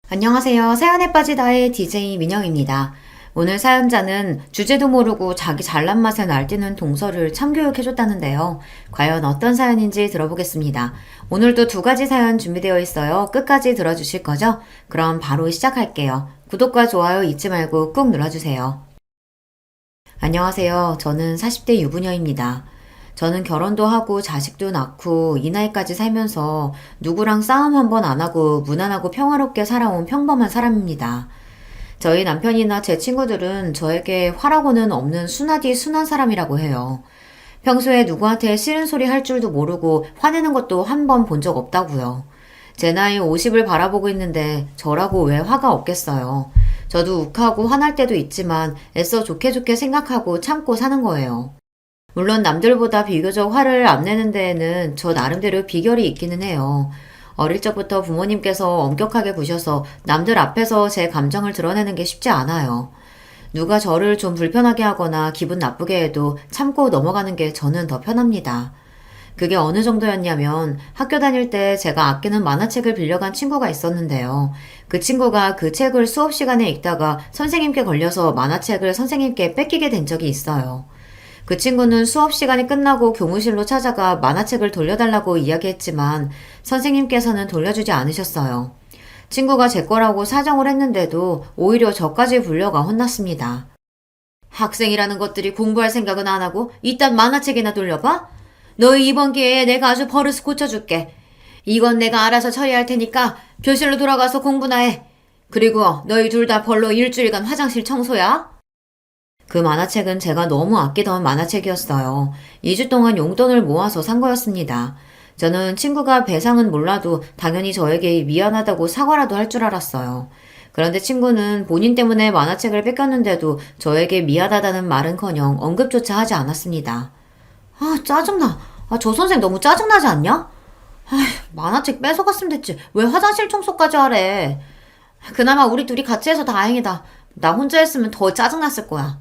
안녕하세요. 사연에 빠지다의 DJ 민영입니다. 오늘 사연자는 주제도 모르고 자기 잘난 맛에 날뛰는 동서를 참교육해줬다는데요. 과연 어떤 사연인지 들어보겠습니다. 오늘도 두 가지 사연 준비되어 있어요. 끝까지 들어주실 거죠? 그럼 바로 시작할게요. 구독과 좋아요 잊지 말고 꾹 눌러주세요. 안녕하세요. 저는 40대 유부녀입니다. 저는 결혼도 하고 자식도 낳고 이 나이까지 살면서 누구랑 싸움 한 번 안 하고 무난하고 평화롭게 살아온 평범한 사람입니다. 저희 남편이나 제 친구들은 저에게 화라고는 없는 순하디 순한 사람이라고 해요. 평소에 누구한테 싫은 소리 할 줄도 모르고 화내는 것도 한 번 본 적 없다고요. 제 나이 50을 바라보고 있는데 저라고 왜 화가 없겠어요. 저도 욱하고 화날 때도 있지만 애써 좋게 좋게 생각하고 참고 사는 거예요. 물론 남들보다 비교적 화를 안 내는 데에는 저 나름대로 비결이 있기는 해요. 어릴 적부터 부모님께서 엄격하게 구셔서 남들 앞에서 제 감정을 드러내는 게 쉽지 않아요. 누가 저를 좀 불편하게 하거나 기분 나쁘게 해도 참고 넘어가는 게 저는 더 편합니다. 그게 어느 정도였냐면 학교 다닐 때 제가 아끼는 만화책을 빌려간 친구가 있었는데요. 그 친구가 그 책을 수업 시간에 읽다가 선생님께 걸려서 만화책을 선생님께 뺏기게 된 적이 있어요. 그 친구는 수업 시간이 끝나고 교무실로 찾아가 만화책을 돌려달라고 이야기했지만 선생님께서는 돌려주지 않으셨어요. 친구가 제 거라고 사정을 했는데도 오히려 저까지 불려가 혼났습니다. 학생이라는 것들이 공부할 생각은 안 하고 이딴 만화책이나 돌려봐? 너희 이번 기회에 내가 아주 버릇 고쳐줄게. 이건 내가 알아서 처리할 테니까 교실로 돌아가서 공부나 해. 그리고 너희 둘 다 벌로 일주일간 화장실 청소야. 그 만화책은 제가 너무 아끼던 만화책이었어요. 2주 동안 용돈을 모아서 산 거였습니다. 저는 친구가 배상은 몰라도 당연히 저에게 미안하다고 사과라도 할 줄 알았어요. 그런데 친구는 본인 때문에 만화책을 뺏겼는데도 저에게 미안하다는 말은커녕 언급조차 하지 않았습니다. 아, 짜증나. 저 선생 너무 짜증나지 않냐? 만화책 뺏어갔으면 됐지. 왜 화장실 청소까지 하래? 그나마 우리 둘이 같이 해서 다행이다. 나 혼자 했으면 더 짜증났을 거야.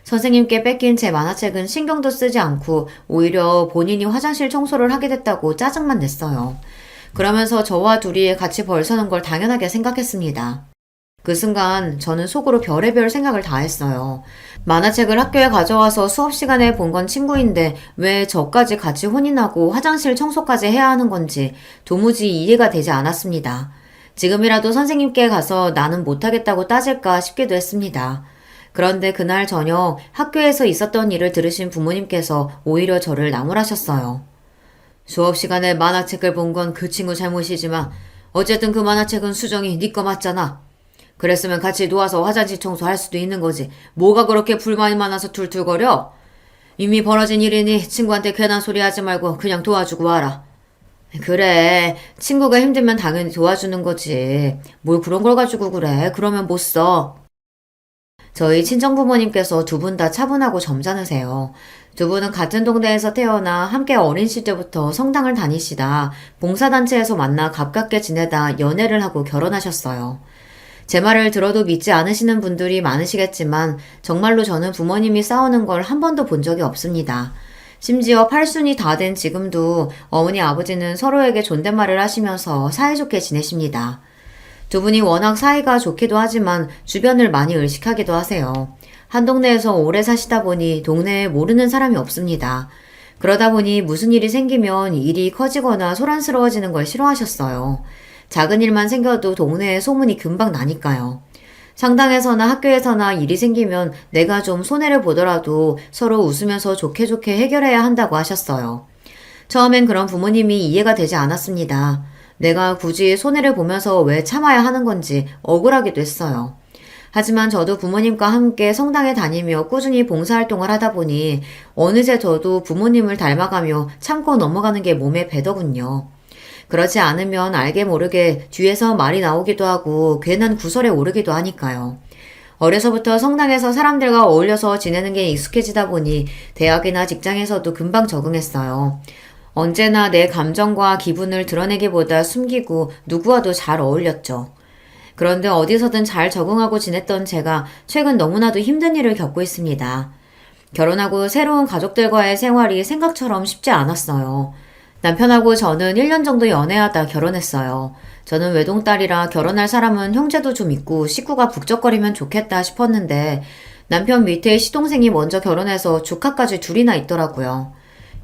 선생님께 뺏긴 제 만화책은 신경도 쓰지 않고 오히려 본인이 화장실 청소를 하게 됐다고 짜증만 냈어요. 그러면서 저와 둘이 같이 벌 서는 걸 당연하게 생각했습니다. 그 순간 저는 속으로 별의별 생각을 다 했어요. 만화책을 학교에 가져와서 수업 시간에 본 건 친구인데 왜 저까지 같이 혼인하고 화장실 청소까지 해야 하는 건지 도무지 이해가 되지 않았습니다. 지금이라도 선생님께 가서 나는 못하겠다고 따질까 싶기도 했습니다. 그런데 그날 저녁 학교에서 있었던 일을 들으신 부모님께서 오히려 저를 나무라셨어요. 수업 시간에 만화책을 본 건 그 친구 잘못이지만 어쨌든 그 만화책은 수정이 네 거 맞잖아. 그랬으면 같이 놓아서 화장실 청소할 수도 있는 거지. 뭐가 그렇게 불만이 많아서 툴툴거려? 이미 벌어진 일이니 친구한테 괜한 소리 하지 말고 그냥 도와주고 와라. 그래, 친구가 힘들면 당연히 도와주는 거지. 뭘 그런 걸 가지고 그래. 그러면 못 써. 저희 친정부모님께서 두 분 다 차분하고 점잖으세요. 두 분은 같은 동네에서 태어나 함께 어린 시절부터 성당을 다니시다 봉사단체에서 만나 가깝게 지내다 연애를 하고 결혼하셨어요. 제 말을 들어도 믿지 않으시는 분들이 많으시겠지만 정말로 저는 부모님이 싸우는 걸 한 번도 본 적이 없습니다. 심지어 팔순이 다 된 지금도 어머니 아버지는 서로에게 존댓말을 하시면서 사이좋게 지내십니다. 두 분이 워낙 사이가 좋기도 하지만 주변을 많이 의식하기도 하세요. 한 동네에서 오래 사시다 보니 동네에 모르는 사람이 없습니다. 그러다 보니 무슨 일이 생기면 일이 커지거나 소란스러워지는 걸 싫어하셨어요. 작은 일만 생겨도 동네에 소문이 금방 나니까요. 상당에서나 학교에서나 일이 생기면 내가 좀 손해를 보더라도 서로 웃으면서 좋게 좋게 해결해야 한다고 하셨어요. 처음엔 그런 부모님이 이해가 되지 않았습니다. 내가 굳이 손해를 보면서 왜 참아야 하는 건지 억울하기도 했어요. 하지만 저도 부모님과 함께 성당에 다니며 꾸준히 봉사활동을 하다 보니 어느새 저도 부모님을 닮아가며 참고 넘어가는 게 몸에 배더군요. 그렇지 않으면 알게 모르게 뒤에서 말이 나오기도 하고 괜한 구설에 오르기도 하니까요. 어려서부터 성당에서 사람들과 어울려서 지내는 게 익숙해지다 보니 대학이나 직장에서도 금방 적응했어요. 언제나 내 감정과 기분을 드러내기보다 숨기고 누구와도 잘 어울렸죠. 그런데 어디서든 잘 적응하고 지냈던 제가 최근 너무나도 힘든 일을 겪고 있습니다. 결혼하고 새로운 가족들과의 생활이 생각처럼 쉽지 않았어요. 남편하고 저는 1년 정도 연애하다 결혼했어요. 저는 외동딸이라 결혼할 사람은 형제도 좀 있고 식구가 북적거리면 좋겠다 싶었는데 남편 밑에 시동생이 먼저 결혼해서 조카까지 둘이나 있더라고요.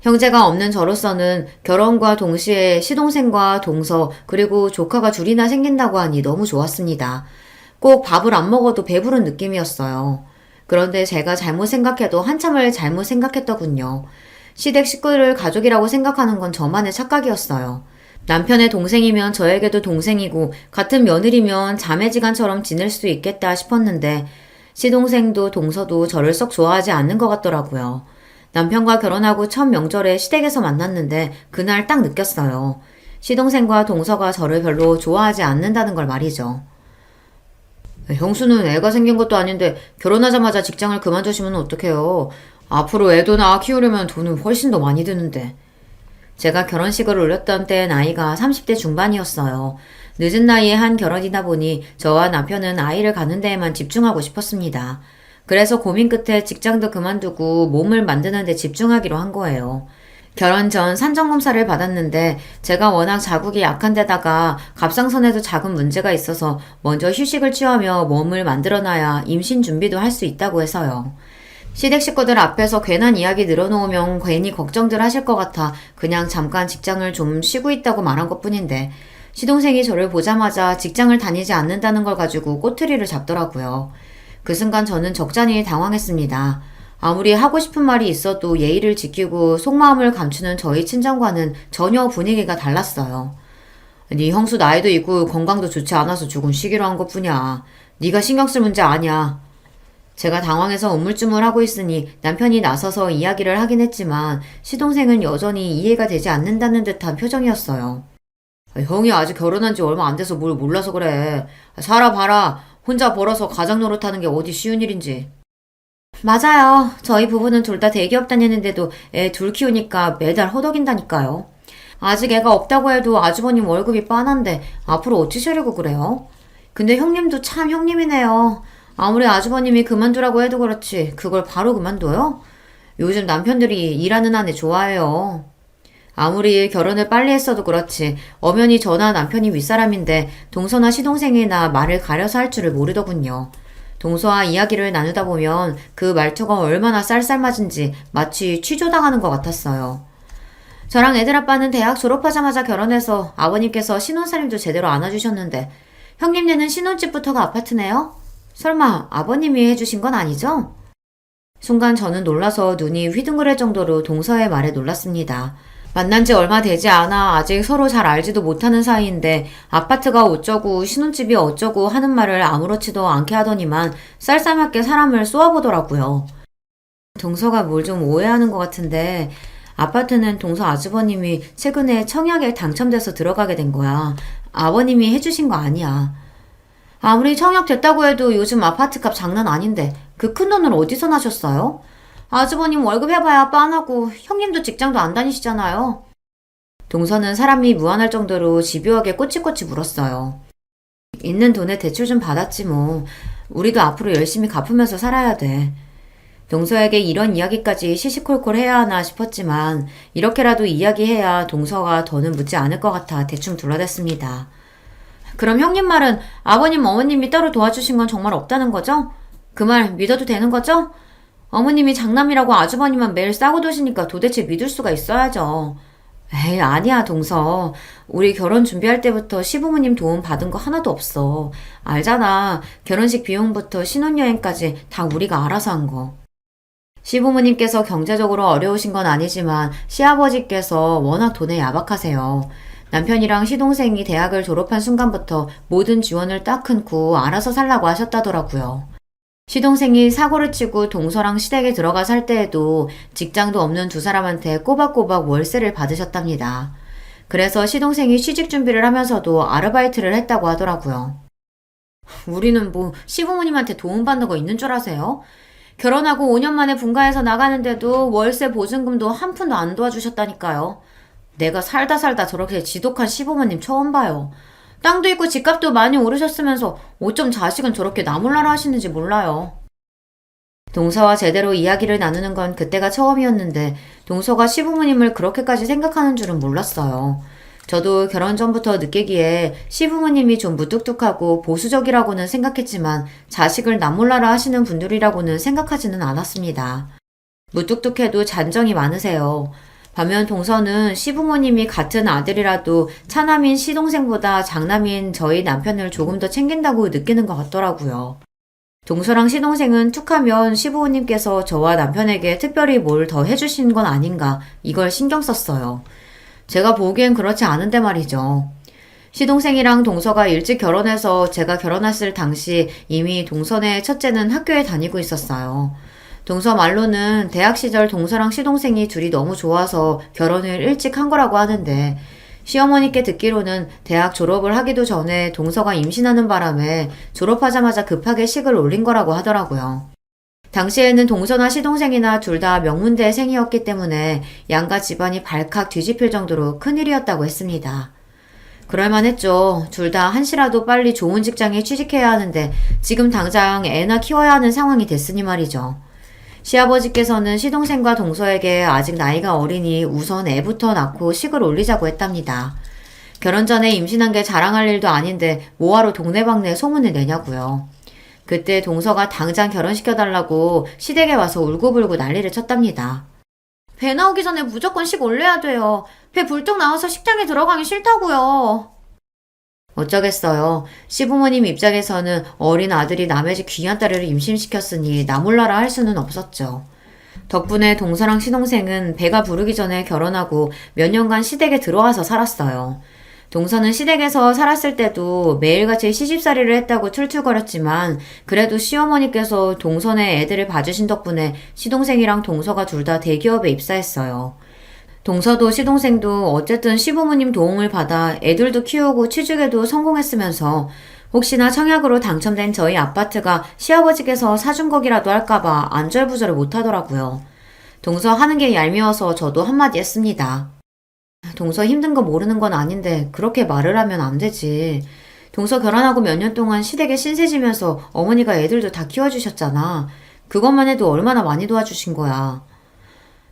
형제가 없는 저로서는 결혼과 동시에 시동생과 동서 그리고 조카가 둘이나 생긴다고 하니 너무 좋았습니다. 꼭 밥을 안 먹어도 배부른 느낌이었어요. 그런데 제가 잘못 생각해도 한참을 잘못 생각했더군요. 시댁 식구를 가족이라고 생각하는 건 저만의 착각이었어요. 남편의 동생이면 저에게도 동생이고 같은 며느리면 자매지간처럼 지낼 수 있겠다 싶었는데 시동생도 동서도 저를 썩 좋아하지 않는 것 같더라고요. 남편과 결혼하고 첫 명절에 시댁에서 만났는데 그날 딱 느꼈어요. 시동생과 동서가 저를 별로 좋아하지 않는다는 걸 말이죠. 형수는 애가 생긴 것도 아닌데 결혼하자마자 직장을 그만두시면 어떡해요. 앞으로 애도 낳아 키우려면 돈은 훨씬 더 많이 드는데. 제가 결혼식을 올렸던 때 나이가 30대 중반이었어요. 늦은 나이에 한 결혼이다 보니 저와 남편은 아이를 가는 데에만 집중하고 싶었습니다. 그래서 고민 끝에 직장도 그만두고 몸을 만드는 데 집중하기로 한 거예요. 결혼 전 산정검사를 받았는데 제가 워낙 자국이 약한 데다가 갑상선에도 작은 문제가 있어서 먼저 휴식을 취하며 몸을 만들어놔야 임신 준비도 할 수 있다고 해서요. 시댁 식구들 앞에서 괜한 이야기 늘어놓으면 괜히 걱정들 하실 것 같아 그냥 잠깐 직장을 좀 쉬고 있다고 말한 것뿐인데 시동생이 저를 보자마자 직장을 다니지 않는다는 걸 가지고 꼬투리를 잡더라고요. 그 순간 저는 적잖이 당황했습니다. 아무리 하고 싶은 말이 있어도 예의를 지키고 속마음을 감추는 저희 친정과는 전혀 분위기가 달랐어요. 네 형수 나이도 있고 건강도 좋지 않아서 조금 쉬기로 한 것뿐이야. 네가 신경 쓸 문제 아니야. 제가 당황해서 우물쭈물하고 있으니 남편이 나서서 이야기를 하긴 했지만 시동생은 여전히 이해가 되지 않는다는 듯한 표정이었어요. 형이 아직 결혼한 지 얼마 안 돼서 뭘 몰라서 그래. 살아봐라. 혼자 벌어서 가장 노릇하는 게 어디 쉬운 일인지. 맞아요. 저희 부부는 둘 다 대기업 다니는데도 애 둘 키우니까 매달 허덕인다니까요. 아직 애가 없다고 해도 아주버님 월급이 빤한데 앞으로 어찌 쉬려고 그래요? 근데 형님도 참 형님이네요. 아무리 아주버님이 그만두라고 해도 그렇지 그걸 바로 그만둬요? 요즘 남편들이 일하는 아내 좋아해요. 아무리 결혼을 빨리 했어도 그렇지 엄연히 저나 남편이 윗사람인데 동서나 시동생이나 말을 가려서 할 줄을 모르더군요. 동서와 이야기를 나누다 보면 그 말투가 얼마나 쌀쌀맞은지 마치 취조당하는 것 같았어요. 저랑 애들 아빠는 대학 졸업하자마자 결혼해서 아버님께서 신혼살림도 제대로 안아주셨는데 형님네는 신혼집부터가 아파트네요? 설마 아버님이 해주신 건 아니죠? 순간 저는 놀라서 눈이 휘둥그레 정도로 동서의 말에 놀랐습니다. 만난 지 얼마 되지 않아 아직 서로 잘 알지도 못하는 사이인데 아파트가 어쩌고 신혼집이 어쩌고 하는 말을 아무렇지도 않게 하더니만 쌀쌀맞게 사람을 쏘아보더라고요. 동서가 뭘 좀 오해하는 것 같은데 아파트는 동서 아주버님이 최근에 청약에 당첨돼서 들어가게 된 거야. 아버님이 해주신 거 아니야. 아무리 청약 됐다고 해도 요즘 아파트값 장난 아닌데 그 큰 돈을 어디서 나셨어요? 아주버님 월급 해봐야 빤하고 형님도 직장도 안 다니시잖아요. 동서는 사람이 무안할 정도로 집요하게 꼬치꼬치 물었어요. 있는 돈에 대출 좀 받았지 뭐. 우리도 앞으로 열심히 갚으면서 살아야 돼. 동서에게 이런 이야기까지 시시콜콜 해야 하나 싶었지만 이렇게라도 이야기해야 동서가 더는 묻지 않을 것 같아 대충 둘러댔습니다. 그럼 형님 말은 아버님 어머님이 따로 도와주신 건 정말 없다는 거죠? 그 말 믿어도 되는 거죠? 어머님이 장남이라고 아주버님만 매일 싸고 도시니까 도대체 믿을 수가 있어야죠. 에이 아니야 동서. 우리 결혼 준비할 때부터 시부모님 도움 받은 거 하나도 없어. 알잖아. 결혼식 비용부터 신혼여행까지 다 우리가 알아서 한 거. 시부모님께서 경제적으로 어려우신 건 아니지만 시아버지께서 워낙 돈에 야박하세요. 남편이랑 시동생이 대학을 졸업한 순간부터 모든 지원을 딱 끊고 알아서 살라고 하셨다더라고요. 시동생이 사고를 치고 동서랑 시댁에 들어가 살 때에도 직장도 없는 두 사람한테 꼬박꼬박 월세를 받으셨답니다. 그래서 시동생이 취직 준비를 하면서도 아르바이트를 했다고 하더라고요. 우리는 뭐 시부모님한테 도움받는 거 있는 줄 아세요? 결혼하고 5년 만에 분가해서 나가는데도 월세 보증금도 한 푼도 안 도와주셨다니까요. 내가 살다 저렇게 지독한 시부모님 처음 봐요. 땅도 있고 집값도 많이 오르셨으면서 어쩜 자식은 저렇게 나몰라라 하시는지 몰라요. 동서와 제대로 이야기를 나누는 건 그때가 처음이었는데 동서가 시부모님을 그렇게까지 생각하는 줄은 몰랐어요. 저도 결혼 전부터 느끼기에 시부모님이 좀 무뚝뚝하고 보수적이라고는 생각했지만 자식을 남몰라라 하시는 분들이라고는 생각하지는 않았습니다. 무뚝뚝해도 잔정이 많으세요. 반면 동서는 시부모님이 같은 아들이라도 차남인 시동생보다 장남인 저희 남편을 조금 더 챙긴다고 느끼는 것 같더라고요. 동서랑 시동생은 툭하면 시부모님께서 저와 남편에게 특별히 뭘 더 해주신 건 아닌가 이걸 신경 썼어요. 제가 보기엔 그렇지 않은데 말이죠. 시동생이랑 동서가 일찍 결혼해서 제가 결혼했을 당시 이미 동서네 첫째는 학교에 다니고 있었어요. 동서 말로는 대학 시절 동서랑 시동생이 둘이 너무 좋아서 결혼을 일찍 한 거라고 하는데 시어머니께 듣기로는 대학 졸업을 하기도 전에 동서가 임신하는 바람에 졸업하자마자 급하게 식을 올린 거라고 하더라고요. 당시에는 동서나 시동생이나 둘 다 명문대생이었기 때문에 양가 집안이 발칵 뒤집힐 정도로 큰일이었다고 했습니다. 그럴만했죠. 둘 다 한시라도 빨리 좋은 직장에 취직해야 하는데 지금 당장 애나 키워야 하는 상황이 됐으니 말이죠. 시아버지께서는 시동생과 동서에게 아직 나이가 어리니 우선 애부터 낳고 식을 올리자고 했답니다. 결혼 전에 임신한 게 자랑할 일도 아닌데 뭐하러 동네방네 소문을 내냐고요. 그때 동서가 당장 결혼시켜달라고 시댁에 와서 울고불고 난리를 쳤답니다. 배 나오기 전에 무조건 식 올려야 돼요. 배 불뚝 나와서 식장에 들어가기 싫다고요. 어쩌겠어요. 시부모님 입장에서는 어린 아들이 남의 집 귀한 딸을 임신시켰으니 나몰라라 할 수는 없었죠. 덕분에 동서랑 시동생은 배가 부르기 전에 결혼하고 몇 년간 시댁에 들어와서 살았어요. 동서는 시댁에서 살았을 때도 매일같이 시집살이를 했다고 툴툴거렸지만 그래도 시어머니께서 동서네 애들을 봐주신 덕분에 시동생이랑 동서가 둘 다 대기업에 입사했어요. 동서도 시동생도 어쨌든 시부모님 도움을 받아 애들도 키우고 취직에도 성공했으면서 혹시나 청약으로 당첨된 저희 아파트가 시아버지께서 사준 거기라도 할까봐 안절부절을 못하더라고요. 동서 하는 게 얄미워서 저도 한마디 했습니다. 동서 힘든 거 모르는 건 아닌데 그렇게 말을 하면 안 되지. 동서 결혼하고 몇 년 동안 시댁에 신세지면서 어머니가 애들도 다 키워주셨잖아. 그것만 해도 얼마나 많이 도와주신 거야.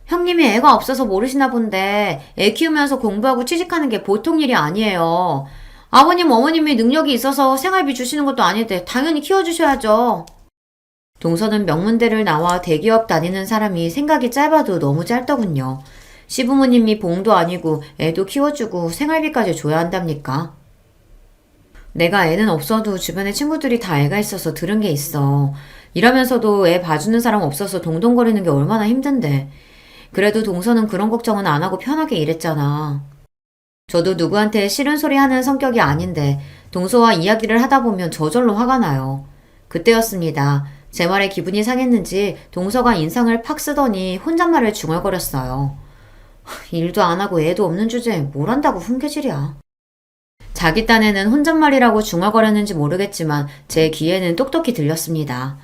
형님이 애가 없어서 모르시나 본데 애 키우면서 공부하고 취직하는 게 보통 일이 아니에요. 아버님, 어머님이 능력이 있어서 생활비 주시는 것도 아닌데 당연히 키워주셔야죠. 동서는 명문대를 나와 대기업 다니는 사람이 생각이 짧아도 너무 짧더군요. 시부모님이 봉도 아니고 애도 키워주고 생활비까지 줘야 한답니까? 내가 애는 없어도 주변에 친구들이 다 애가 있어서 들은 게 있어. 일하면서도 애 봐주는 사람 없어서 동동거리는 게 얼마나 힘든데. 그래도 동서는 그런 걱정은 안 하고 편하게 일했잖아. 저도 누구한테 싫은 소리 하는 성격이 아닌데 동서와 이야기를 하다 보면 저절로 화가 나요. 그때였습니다. 제 말에 기분이 상했는지 동서가 인상을 팍 쓰더니 혼잣말을 중얼거렸어요. 일도 안 하고 애도 없는 주제에 뭘 한다고 훈계질이야. 자기 딴에는 혼잣말이라고 중얼거렸는지 모르겠지만 제 귀에는 똑똑히 들렸습니다.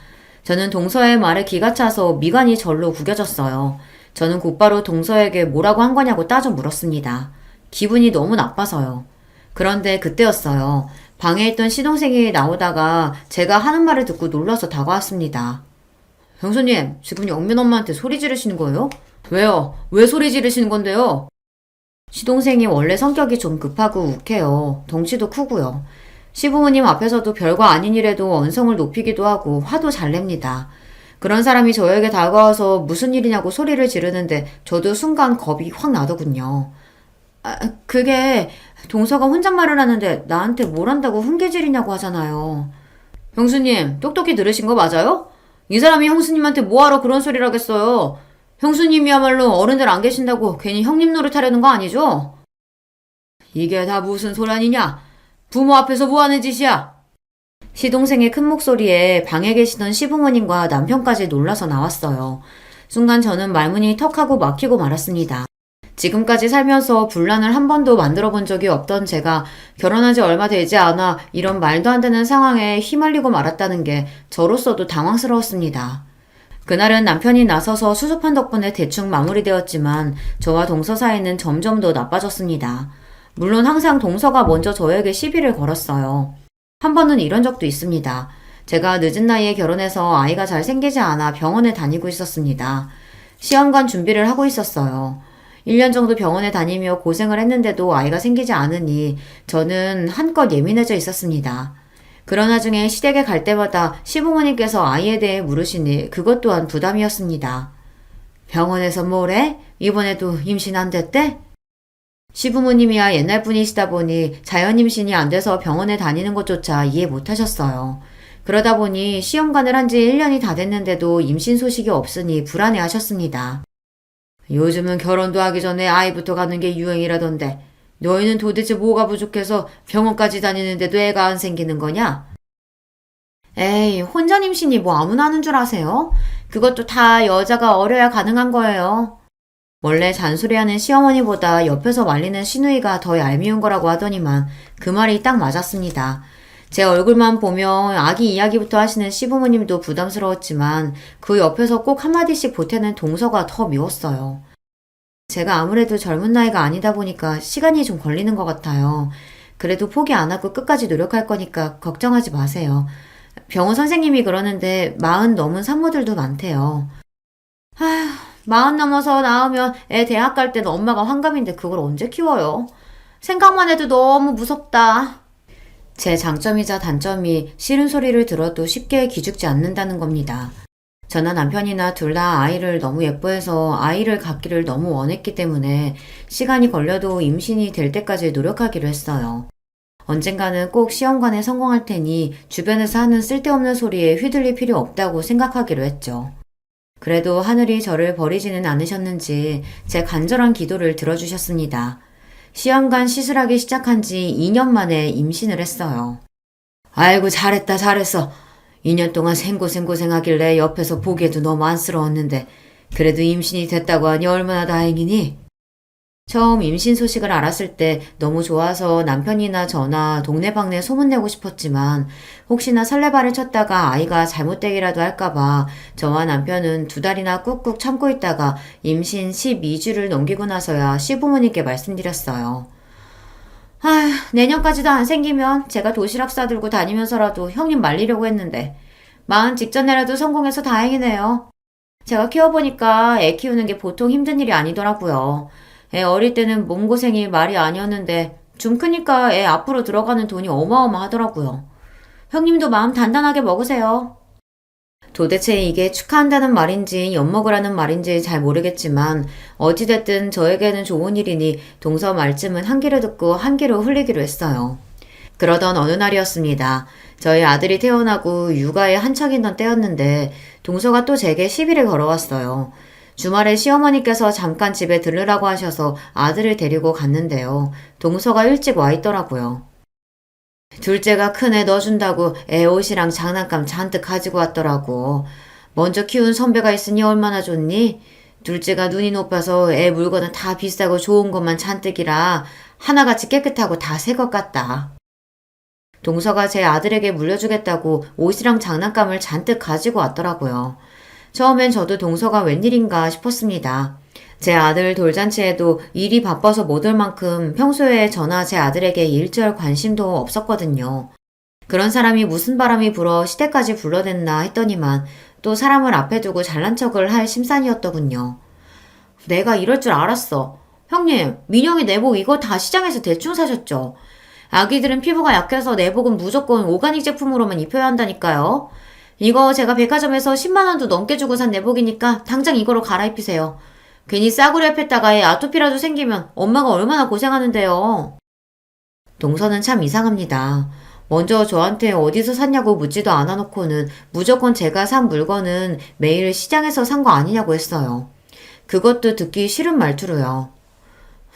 저는 동서의 말에 기가 차서 미간이 절로 구겨졌어요. 저는 곧바로 동서에게 뭐라고 한 거냐고 따져 물었습니다. 기분이 너무 나빠서요. 그런데 그때였어요. 방에 있던 시동생이 나오다가 제가 하는 말을 듣고 놀라서 다가왔습니다. 형수님, 지금 영민 엄마한테 소리 지르시는 거예요? 왜요? 왜 소리 지르시는 건데요? 시동생이 원래 성격이 좀 급하고 욱해요. 덩치도 크고요. 시부모님 앞에서도 별거 아닌 일에도 언성을 높이기도 하고 화도 잘 냅니다. 그런 사람이 저에게 다가와서 무슨 일이냐고 소리를 지르는데 저도 순간 겁이 확 나더군요. 그게 동서가 혼잣말을 하는데 나한테 뭘 한다고 훈계질이냐고 하잖아요. 형수님, 똑똑히 들으신 거 맞아요? 이 사람이 형수님한테 뭐하러 그런 소리를 하겠어요? 형수님이야말로 어른들 안 계신다고 괜히 형님 노릇하려는 거 아니죠? 이게 다 무슨 소란이냐? 부모 앞에서 뭐하는 짓이야? 시동생의 큰 목소리에 방에 계시던 시부모님과 남편까지 놀라서 나왔어요. 순간 저는 말문이 턱하고 막히고 말았습니다. 지금까지 살면서 분란을 한 번도 만들어 본 적이 없던 제가 결혼한 지 얼마 되지 않아 이런 말도 안 되는 상황에 휘말리고 말았다는 게 저로서도 당황스러웠습니다. 그날은 남편이 나서서 수습한 덕분에 대충 마무리되었지만 저와 동서 사이는 점점 더 나빠졌습니다. 물론 항상 동서가 먼저 저에게 시비를 걸었어요. 한 번은 이런 적도 있습니다. 제가 늦은 나이에 결혼해서 아이가 잘 생기지 않아 병원에 다니고 있었습니다. 시험관 준비를 하고 있었어요. 1년 정도 병원에 다니며 고생을 했는데도 아이가 생기지 않으니 저는 한껏 예민해져 있었습니다. 그런 와중에 시댁에 갈 때마다 시부모님께서 아이에 대해 물으시니 그것 또한 부담이었습니다. 병원에서 뭐래? 이번에도 임신 안 됐대? 시부모님이야 옛날 분이시다 보니 자연 임신이 안 돼서 병원에 다니는 것조차 이해 못 하셨어요. 그러다 보니 시험관을 한 지 1년이 다 됐는데도 임신 소식이 없으니 불안해 하셨습니다. 요즘은 결혼도 하기 전에 아이부터 가는 게 유행이라던데 너희는 도대체 뭐가 부족해서 병원까지 다니는데도 애가 안 생기는 거냐? 에이, 혼전 임신이 뭐 아무나 하는 줄 아세요? 그것도 다 여자가 어려야 가능한 거예요. 원래 잔소리하는 시어머니보다 옆에서 말리는 시누이가 더 얄미운 거라고 하더니만 그 말이 딱 맞았습니다. 제 얼굴만 보면 아기 이야기부터 하시는 시부모님도 부담스러웠지만 그 옆에서 꼭 한마디씩 보태는 동서가 더 미웠어요. 제가 아무래도 젊은 나이가 아니다 보니까 시간이 좀 걸리는 것 같아요. 그래도 포기 안 하고 끝까지 노력할 거니까 걱정하지 마세요. 병원 선생님이 그러는데 40 넘은 산모들도 많대요. 아휴, 40 넘어서 낳으면 애 대학 갈 때는 엄마가 환갑인데 그걸 언제 키워요? 생각만 해도 너무 무섭다. 제 장점이자 단점이 싫은 소리를 들어도 쉽게 기죽지 않는다는 겁니다. 저나 남편이나 둘 다 아이를 너무 예뻐해서 아이를 갖기를 너무 원했기 때문에 시간이 걸려도 임신이 될 때까지 노력하기로 했어요. 언젠가는 꼭 시험관에 성공할 테니 주변에서 하는 쓸데없는 소리에 휘둘릴 필요 없다고 생각하기로 했죠. 그래도 하늘이 저를 버리지는 않으셨는지 제 간절한 기도를 들어주셨습니다. 시험관 시술하기 시작한 지 2년 만에 임신을 했어요. 아이고 잘했다 잘했어. 2년 동안 생고생고생하길래 옆에서 보기에도 너무 안쓰러웠는데 그래도 임신이 됐다고 하니 얼마나 다행이니? 처음 임신 소식을 알았을 때 너무 좋아서 남편이나 저나 동네방네 소문내고 싶었지만 혹시나 설레발을 쳤다가 아이가 잘못되기라도 할까봐 저와 남편은 2달이나 꾹꾹 참고 있다가 임신 12주를 넘기고 나서야 시부모님께 말씀드렸어요. 아휴, 내년까지도 안 생기면 제가 도시락 싸들고 다니면서라도 형님 말리려고 했는데 40 직전에라도 성공해서 다행이네요. 제가 키워보니까 애 키우는 게 보통 힘든 일이 아니더라고요. 애 어릴 때는 몸고생이 말이 아니었는데 좀 크니까 애 앞으로 들어가는 돈이 어마어마하더라고요. 형님도 마음 단단하게 먹으세요. 도대체 이게 축하한다는 말인지 엿먹으라는 말인지 잘 모르겠지만 어찌됐든 저에게는 좋은 일이니 동서 말쯤은 한 귀로 듣고 한 귀로 흘리기로 했어요. 그러던 어느 날이었습니다. 저희 아들이 태어나고 육아에 한창이던 때였는데 동서가 또 제게 시비를 걸어왔어요. 주말에 시어머니께서 잠깐 집에 들르라고 하셔서 아들을 데리고 갔는데요. 동서가 일찍 와 있더라고요. 둘째가 큰 애 넣어준다고 애 옷이랑 장난감 잔뜩 가지고 왔더라고. 먼저 키운 선배가 있으니 얼마나 좋니? 둘째가 눈이 높아서 애 물건은 다 비싸고 좋은 것만 잔뜩이라 하나같이 깨끗하고 다 새 것 같다. 동서가 제 아들에게 물려주겠다고 옷이랑 장난감을 잔뜩 가지고 왔더라고요. 처음엔 저도 동서가 웬일인가 싶었습니다. 제 아들 돌잔치에도 일이 바빠서 못 올 만큼 평소에 저나 제 아들에게 일절 관심도 없었거든요. 그런 사람이 무슨 바람이 불어 시댁까지 불러댔나 했더니만 또 사람을 앞에 두고 잘난 척을 할 심산이었더군요. 내가 이럴 줄 알았어. 형님, 민영이 내복 이거 다 시장에서 대충 사셨죠? 아기들은 피부가 약해서 내복은 무조건 오가닉 제품으로만 입혀야 한다니까요. 이거 제가 백화점에서 10만 원도 넘게 주고 산 내복이니까 당장 이거로 갈아입히세요. 괜히 싸구려 팼다가 애 아토피라도 생기면 엄마가 얼마나 고생하는데요. 동서는 참 이상합니다. 먼저 저한테 어디서 샀냐고 묻지도 않아 놓고는 무조건 제가 산 물건은 매일 시장에서 산 거 아니냐고 했어요. 그것도 듣기 싫은 말투로요.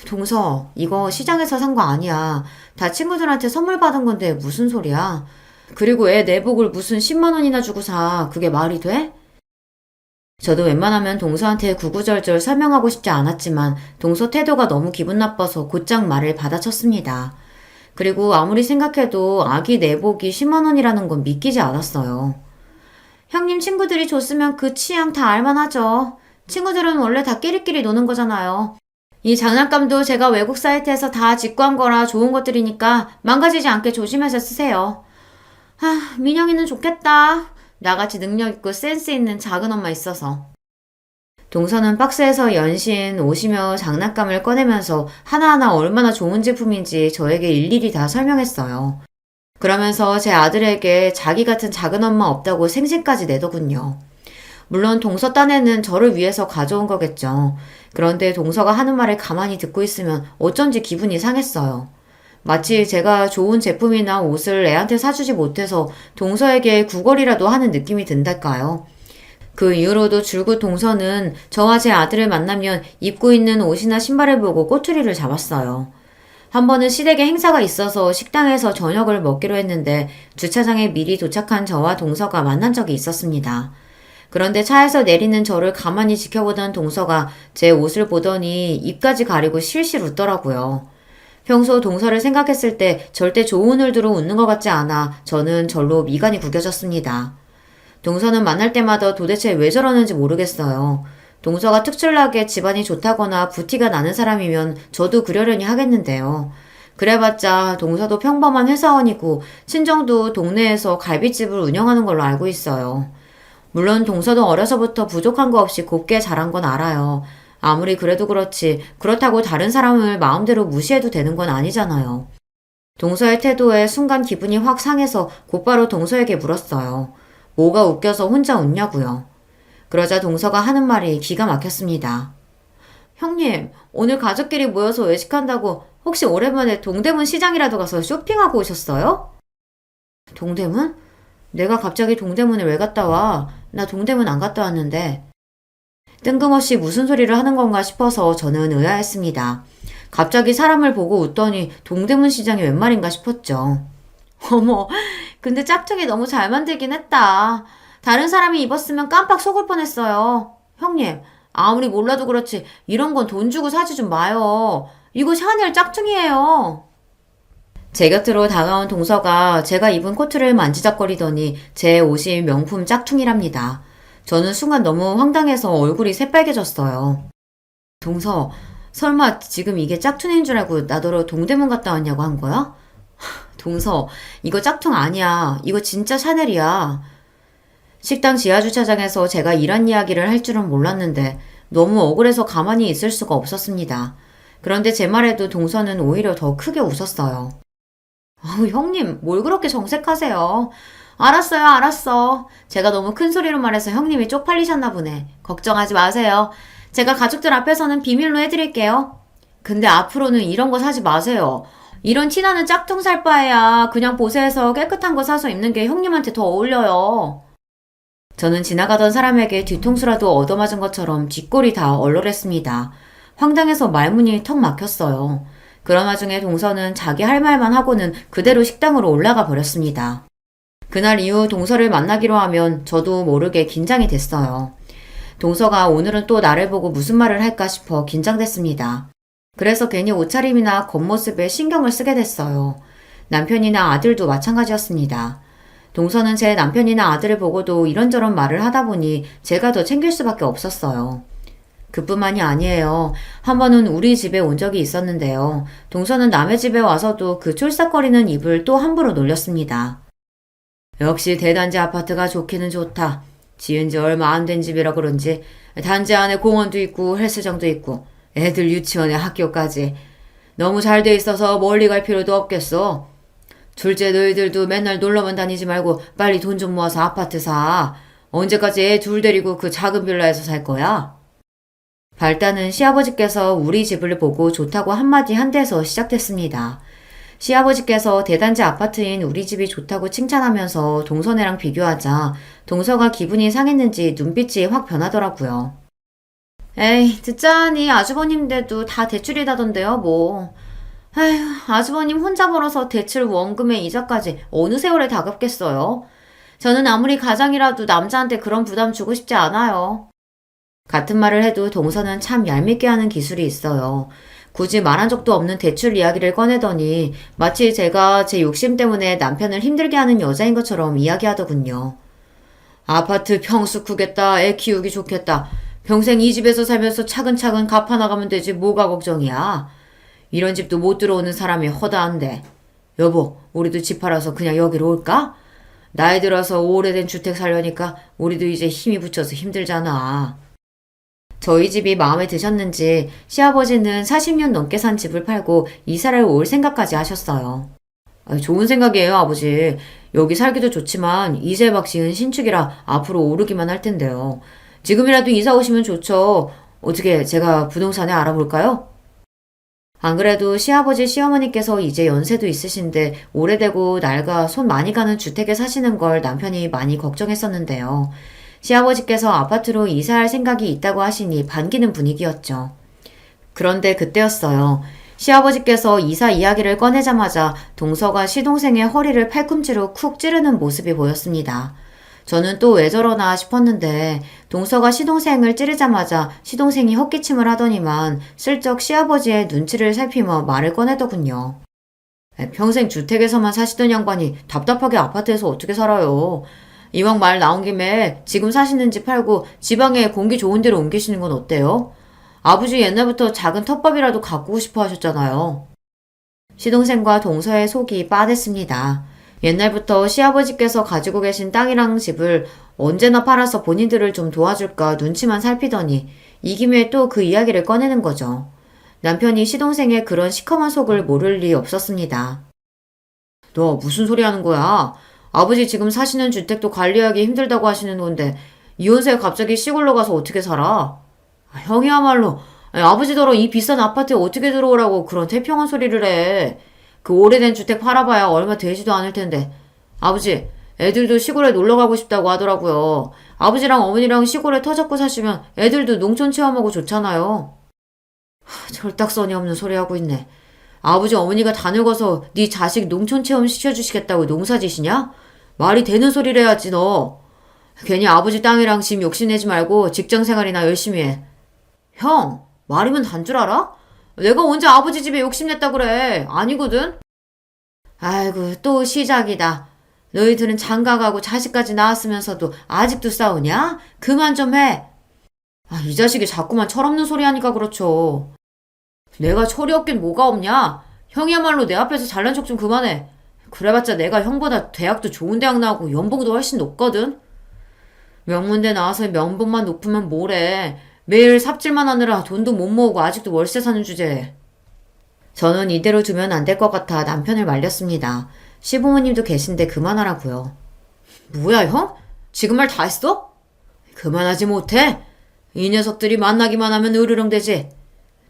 동서, 이거 시장에서 산 거 아니야. 다 친구들한테 선물 받은 건데 무슨 소리야. 그리고 애 내복을 무슨 10만 원이나 주고 사. 그게 말이 돼? 저도 웬만하면 동서한테 구구절절 설명하고 싶지 않았지만 동서 태도가 너무 기분 나빠서 곧장 말을 받아쳤습니다. 그리고 아무리 생각해도 아기 내복이 10만 원이라는 건 믿기지 않았어요. 형님 친구들이 줬으면 그 취향 다 알만하죠. 친구들은 원래 다 끼리끼리 노는 거잖아요. 이 장난감도 제가 외국 사이트에서 다 직구한 거라 좋은 것들이니까 망가지지 않게 조심해서 쓰세요. 민영이는 좋겠다. 나같이 능력 있고 센스 있는 작은 엄마 있어서. 동서는 박스에서 연신 오시며 장난감을 꺼내면서 하나하나 얼마나 좋은 제품인지 저에게 일일이 다 설명했어요. 그러면서 제 아들에게 자기 같은 작은 엄마 없다고 생신까지 내더군요. 물론 동서 딴에는 저를 위해서 가져온 거겠죠. 그런데 동서가 하는 말을 가만히 듣고 있으면 어쩐지 기분이 상했어요. 마치 제가 좋은 제품이나 옷을 애한테 사주지 못해서 동서에게 구걸이라도 하는 느낌이 든달까요? 그 이후로도 줄곧 동서는 저와 제 아들을 만나면 입고 있는 옷이나 신발을 보고 꼬투리를 잡았어요. 한 번은 시댁에 행사가 있어서 식당에서 저녁을 먹기로 했는데 주차장에 미리 도착한 저와 동서가 만난 적이 있었습니다. 그런데 차에서 내리는 저를 가만히 지켜보던 동서가 제 옷을 보더니 입까지 가리고 실실 웃더라고요. 평소 동서를 생각했을 때 절대 좋은 얼두로 웃는 것 같지 않아 저는 절로 미간이 구겨졌습니다. 동서는 만날 때마다 도대체 왜 저러는지 모르겠어요. 동서가 특출나게 집안이 좋다거나 부티가 나는 사람이면 저도 그러려니 하겠는데요. 그래봤자 동서도 평범한 회사원이고 친정도 동네에서 갈비집을 운영하는 걸로 알고 있어요. 물론 동서도 어려서부터 부족한 거 없이 곱게 자란 건 알아요. 아무리 그래도 그렇지 그렇다고 다른 사람을 마음대로 무시해도 되는 건 아니잖아요. 동서의 태도에 순간 기분이 확 상해서 곧바로 동서에게 물었어요. 뭐가 웃겨서 혼자 웃냐고요. 그러자 동서가 하는 말이 기가 막혔습니다. 형님, 오늘 가족끼리 모여서 외식한다고 혹시 오랜만에 동대문 시장이라도 가서 쇼핑하고 오셨어요? 동대문? 내가 갑자기 동대문에 왜 갔다 와? 나 동대문 안 갔다 왔는데. 뜬금없이 무슨 소리를 하는 건가 싶어서 저는 의아했습니다. 갑자기 사람을 보고 웃더니 동대문 시장이 웬 말인가 싶었죠. 어머, 근데 짝퉁이 너무 잘 만들긴 했다. 다른 사람이 입었으면 깜빡 속을 뻔했어요. 형님, 아무리 몰라도 그렇지 이런 건 돈 주고 사지 좀 마요. 이거 샤넬 짝퉁이에요. 제 곁으로 다가온 동서가 제가 입은 코트를 만지작거리더니 제 옷이 명품 짝퉁이랍니다. 저는 순간 너무 황당해서 얼굴이 새빨개졌어요. 동서, 설마 지금 이게 짝퉁인 줄 알고 나더러 동대문 갔다 왔냐고 한 거야? 동서, 이거 짝퉁 아니야. 이거 진짜 샤넬이야. 식당 지하주차장에서 제가 이런 이야기를 할 줄은 몰랐는데 너무 억울해서 가만히 있을 수가 없었습니다. 그런데 제 말에도 동서는 오히려 더 크게 웃었어요. 아우, 형님, 뭘 그렇게 정색하세요? 알았어요, 알았어. 제가 너무 큰 소리로 말해서 형님이 쪽팔리셨나 보네. 걱정하지 마세요. 제가 가족들 앞에서는 비밀로 해드릴게요. 근데 앞으로는 이런 거 사지 마세요. 이런 티나는 짝퉁 살 바에야 그냥 보세에서 깨끗한 거 사서 입는 게 형님한테 더 어울려요. 저는 지나가던 사람에게 뒤통수라도 얻어맞은 것처럼 뒷골이 다 얼얼했습니다. 황당해서 말문이 턱 막혔어요. 그런 와중에 동서는 자기 할 말만 하고는 그대로 식당으로 올라가 버렸습니다. 그날 이후 동서를 만나기로 하면 저도 모르게 긴장이 됐어요. 동서가 오늘은 또 나를 보고 무슨 말을 할까 싶어 긴장됐습니다. 그래서 괜히 옷차림이나 겉모습에 신경을 쓰게 됐어요. 남편이나 아들도 마찬가지였습니다. 동서는 제 남편이나 아들을 보고도 이런저런 말을 하다 보니 제가 더 챙길 수밖에 없었어요. 그뿐만이 아니에요. 한 번은 우리 집에 온 적이 있었는데요. 동서는 남의 집에 와서도 그 쫄싹거리는 입을 또 함부로 놀렸습니다. 역시 대단지 아파트가 좋기는 좋다. 지은 지 얼마 안 된 집이라 그런지 단지 안에 공원도 있고 헬스장도 있고 애들 유치원에 학교까지 너무 잘 돼 있어서 멀리 갈 필요도 없겠어. 둘째 너희들도 맨날 놀러만 다니지 말고 빨리 돈 좀 모아서 아파트 사. 언제까지 애 둘 데리고 그 작은 빌라에서 살 거야? 발단은 시아버지께서 우리 집을 보고 좋다고 한마디 한 데서 시작됐습니다. 시아버지께서 대단지 아파트인 우리 집이 좋다고 칭찬하면서 동서네랑 비교하자 동서가 기분이 상했는지 눈빛이 확 변하더라고요. 에이, 듣자하니 아주버님들도 다 대출이다던데요, 뭐. 에휴, 아주버님 혼자 벌어서 대출 원금에 이자까지 어느 세월에 다 갚겠어요. 저는 아무리 가장이라도 남자한테 그런 부담 주고 싶지 않아요. 같은 말을 해도 동서는 참 얄밉게 하는 기술이 있어요. 굳이 말한 적도 없는 대출 이야기를 꺼내더니 마치 제가 제 욕심 때문에 남편을 힘들게 하는 여자인 것처럼 이야기하더군요. 아파트 평수 크겠다, 애 키우기 좋겠다. 평생 이 집에서 살면서 차근차근 갚아나가면 되지 뭐가 걱정이야. 이런 집도 못 들어오는 사람이 허다한데. 여보, 우리도 집 팔아서 그냥 여기로 올까? 나이 들어서 오래된 주택 살려니까 우리도 이제 힘이 붙여서 힘들잖아. 저희 집이 마음에 드셨는지 시아버지는 40년 넘게 산 집을 팔고 이사를 올 생각까지 하셨어요. 좋은 생각이에요, 아버지. 여기 살기도 좋지만 이세박 씨는 신축이라 앞으로 오르기만 할 텐데요. 지금이라도 이사 오시면 좋죠. 어떻게 제가 부동산에 알아볼까요? 안 그래도 시아버지 시어머니께서 이제 연세도 있으신데 오래되고 낡아 손 많이 가는 주택에 사시는 걸 남편이 많이 걱정했었는데요. 시아버지께서 아파트로 이사할 생각이 있다고 하시니 반기는 분위기였죠. 그런데 그때였어요. 시아버지께서 이사 이야기를 꺼내자마자 동서가 시동생의 허리를 팔꿈치로 쿡 찌르는 모습이 보였습니다. 저는 또 왜 저러나 싶었는데 동서가 시동생을 찌르자마자 시동생이 헛기침을 하더니만 슬쩍 시아버지의 눈치를 살피며 말을 꺼내더군요. 평생 주택에서만 사시던 양반이 답답하게 아파트에서 어떻게 살아요. 이왕 말 나온 김에 지금 사시는 집 팔고 지방에 공기 좋은 데로 옮기시는 건 어때요? 아버지 옛날부터 작은 텃밭이라도 가꾸고 싶어 하셨잖아요. 시동생과 동서의 속이 빠댔습니다. 옛날부터 시아버지께서 가지고 계신 땅이랑 집을 언제나 팔아서 본인들을 좀 도와줄까 눈치만 살피더니 이 김에 또 그 이야기를 꺼내는 거죠. 남편이 시동생의 그런 시커먼 속을 모를 리 없었습니다. 너 무슨 소리 하는 거야? 아버지 지금 사시는 주택도 관리하기 힘들다고 하시는 건데 이혼세 갑자기 시골로 가서 어떻게 살아? 형이야말로 아버지더러 이 비싼 아파트에 어떻게 들어오라고 그런 태평한 소리를 해. 그 오래된 주택 팔아봐야 얼마 되지도 않을 텐데. 아버지, 애들도 시골에 놀러 가고 싶다고 하더라고요. 아버지랑 어머니랑 시골에 터 잡고 사시면 애들도 농촌 체험하고 좋잖아요. 철딱서니 없는 소리 하고 있네. 아버지 어머니가 다 늙어서 네 자식 농촌 체험 시켜주시겠다고 농사지시냐? 말이 되는 소리를 해야지 너. 괜히 아버지 땅이랑 집 욕심내지 말고 직장 생활이나 열심히 해. 형, 말이면 단 줄 알아? 내가 언제 아버지 집에 욕심냈다 그래. 아니거든? 아이고, 또 시작이다. 너희들은 장가가고 자식까지 낳았으면서도 아직도 싸우냐? 그만 좀 해. 이 자식이 자꾸만 철없는 소리 하니까 그렇죠. 내가 철이 없긴 뭐가 없냐? 형이야말로 내 앞에서 잘난 척 좀 그만해. 그래봤자 내가 형보다 대학도 좋은 대학 나오고 연봉도 훨씬 높거든? 명문대 나와서 연봉만 높으면 뭐래. 매일 삽질만 하느라 돈도 못 모으고 아직도 월세 사는 주제에. 저는 이대로 두면 안 될 것 같아 남편을 말렸습니다. 시부모님도 계신데 그만하라고요. 뭐야 형? 지금 말 다 했어? 그만하지 못해? 이 녀석들이 만나기만 하면 으르렁대지.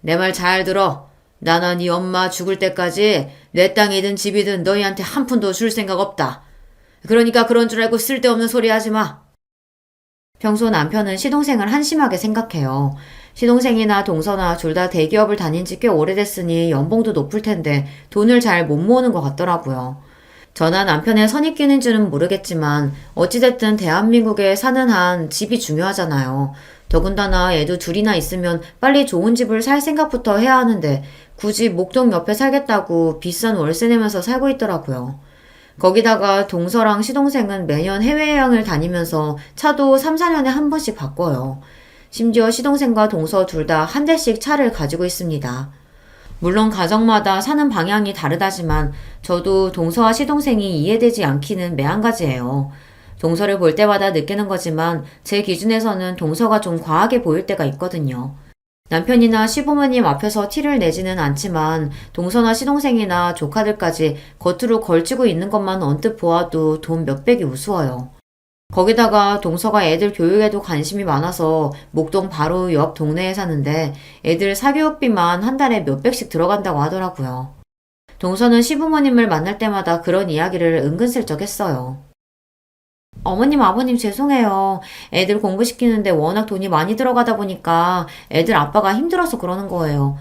내 말 잘 들어. 나는 네 엄마 죽을 때까지 내 땅이든 집이든 너희한테 한 푼도 줄 생각 없다. 그러니까 그런 줄 알고 쓸데없는 소리 하지 마. 평소 남편은 시동생을 한심하게 생각해요. 시동생이나 동서나 둘 다 대기업을 다닌 지 꽤 오래됐으니 연봉도 높을 텐데 돈을 잘 못 모으는 것 같더라고요. 저나 남편의 선입견인지는 모르겠지만 어찌됐든 대한민국에 사는 한 집이 중요하잖아요. 더군다나 애도 둘이나 있으면 빨리 좋은 집을 살 생각부터 해야 하는데 굳이 목동 옆에 살겠다고 비싼 월세 내면서 살고 있더라고요. 거기다가 동서랑 시동생은 매년 해외여행을 다니면서 차도 3, 4년에 한 번씩 바꿔요. 심지어 시동생과 동서 둘 다 한 대씩 차를 가지고 있습니다. 물론 가정마다 사는 방향이 다르다지만 저도 동서와 시동생이 이해되지 않기는 매한가지예요. 동서를 볼 때마다 느끼는 거지만 제 기준에서는 동서가 좀 과하게 보일 때가 있거든요. 남편이나 시부모님 앞에서 티를 내지는 않지만 동서나 시동생이나 조카들까지 겉으로 걸치고 있는 것만 언뜻 보아도 돈 몇백이 우스워요. 거기다가 동서가 애들 교육에도 관심이 많아서 목동 바로 옆 동네에 사는데 애들 사교육비만 한 달에 몇백씩 들어간다고 하더라고요. 동서는 시부모님을 만날 때마다 그런 이야기를 은근슬쩍 했어요. 어머님, 아버님 죄송해요. 애들 공부시키는데 워낙 돈이 많이 들어가다 보니까 애들 아빠가 힘들어서 그러는 거예요.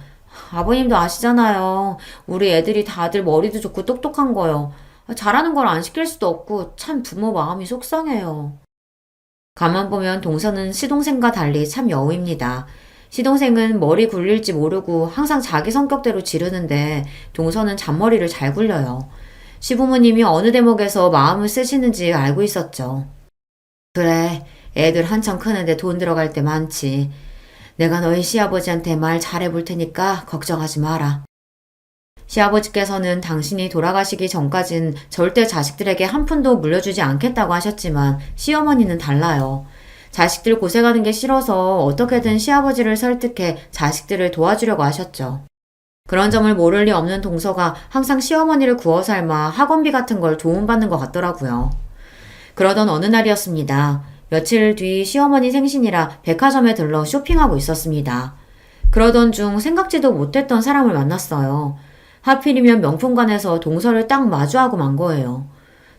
아버님도 아시잖아요. 우리 애들이 다들 머리도 좋고 똑똑한 거요. 잘하는 걸 안 시킬 수도 없고 참 부모 마음이 속상해요. 가만 보면 동서는 시동생과 달리 참 여우입니다. 시동생은 머리 굴릴지 모르고 항상 자기 성격대로 지르는데 동서는 잔머리를 잘 굴려요. 시부모님이 어느 대목에서 마음을 쓰시는지 알고 있었죠. 그래, 애들 한참 크는데 돈 들어갈 때 많지. 내가 너희 시아버지한테 말 잘해볼 테니까 걱정하지 마라. 시아버지께서는 당신이 돌아가시기 전까진 절대 자식들에게 한 푼도 물려주지 않겠다고 하셨지만 시어머니는 달라요. 자식들 고생하는 게 싫어서 어떻게든 시아버지를 설득해 자식들을 도와주려고 하셨죠. 그런 점을 모를 리 없는 동서가 항상 시어머니를 구워 삶아 학원비 같은 걸 도움받는 것 같더라고요. 그러던 어느 날이었습니다. 며칠 뒤 시어머니 생신이라 백화점에 들러 쇼핑하고 있었습니다. 그러던 중 생각지도 못했던 사람을 만났어요. 하필이면 명품관에서 동서를 딱 마주하고 만 거예요.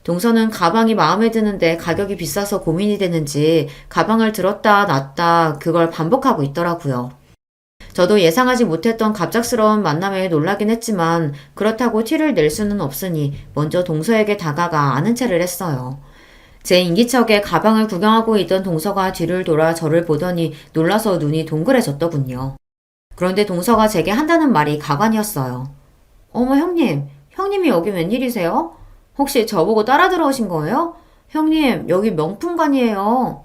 동서는 가방이 마음에 드는데 가격이 비싸서 고민이 되는지 가방을 들었다 놨다 그걸 반복하고 있더라고요. 저도 예상하지 못했던 갑작스러운 만남에 놀라긴 했지만 그렇다고 티를 낼 수는 없으니 먼저 동서에게 다가가 아는 체를 했어요. 제 인기척에 가방을 구경하고 있던 동서가 뒤를 돌아 저를 보더니 놀라서 눈이 동그래졌더군요. 그런데 동서가 제게 한다는 말이 가관이었어요. 어머 형님, 형님이 여기 웬일이세요? 혹시 저보고 따라 들어오신 거예요? 형님, 여기 명품관이에요.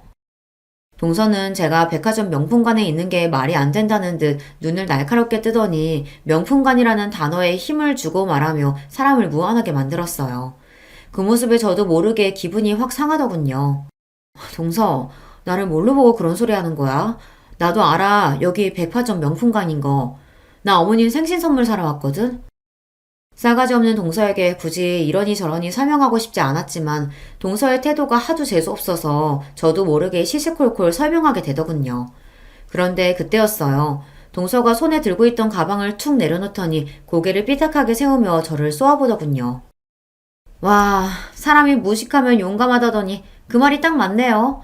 동서는 제가 백화점 명품관에 있는 게 말이 안 된다는 듯 눈을 날카롭게 뜨더니 명품관이라는 단어에 힘을 주고 말하며 사람을 무안하게 만들었어요. 그 모습에 저도 모르게 기분이 확 상하더군요. 동서, 나를 뭘로 보고 그런 소리 하는 거야? 나도 알아. 여기 백화점 명품관인 거. 나 어머님 생신 선물 사러 왔거든? 싸가지 없는 동서에게 굳이 이러니 저러니 설명하고 싶지 않았지만 동서의 태도가 하도 재수없어서 저도 모르게 시시콜콜 설명하게 되더군요. 그런데 그때였어요. 동서가 손에 들고 있던 가방을 툭 내려놓더니 고개를 삐딱하게 세우며 저를 쏘아보더군요. 와, 사람이 무식하면 용감하다더니 그 말이 딱 맞네요.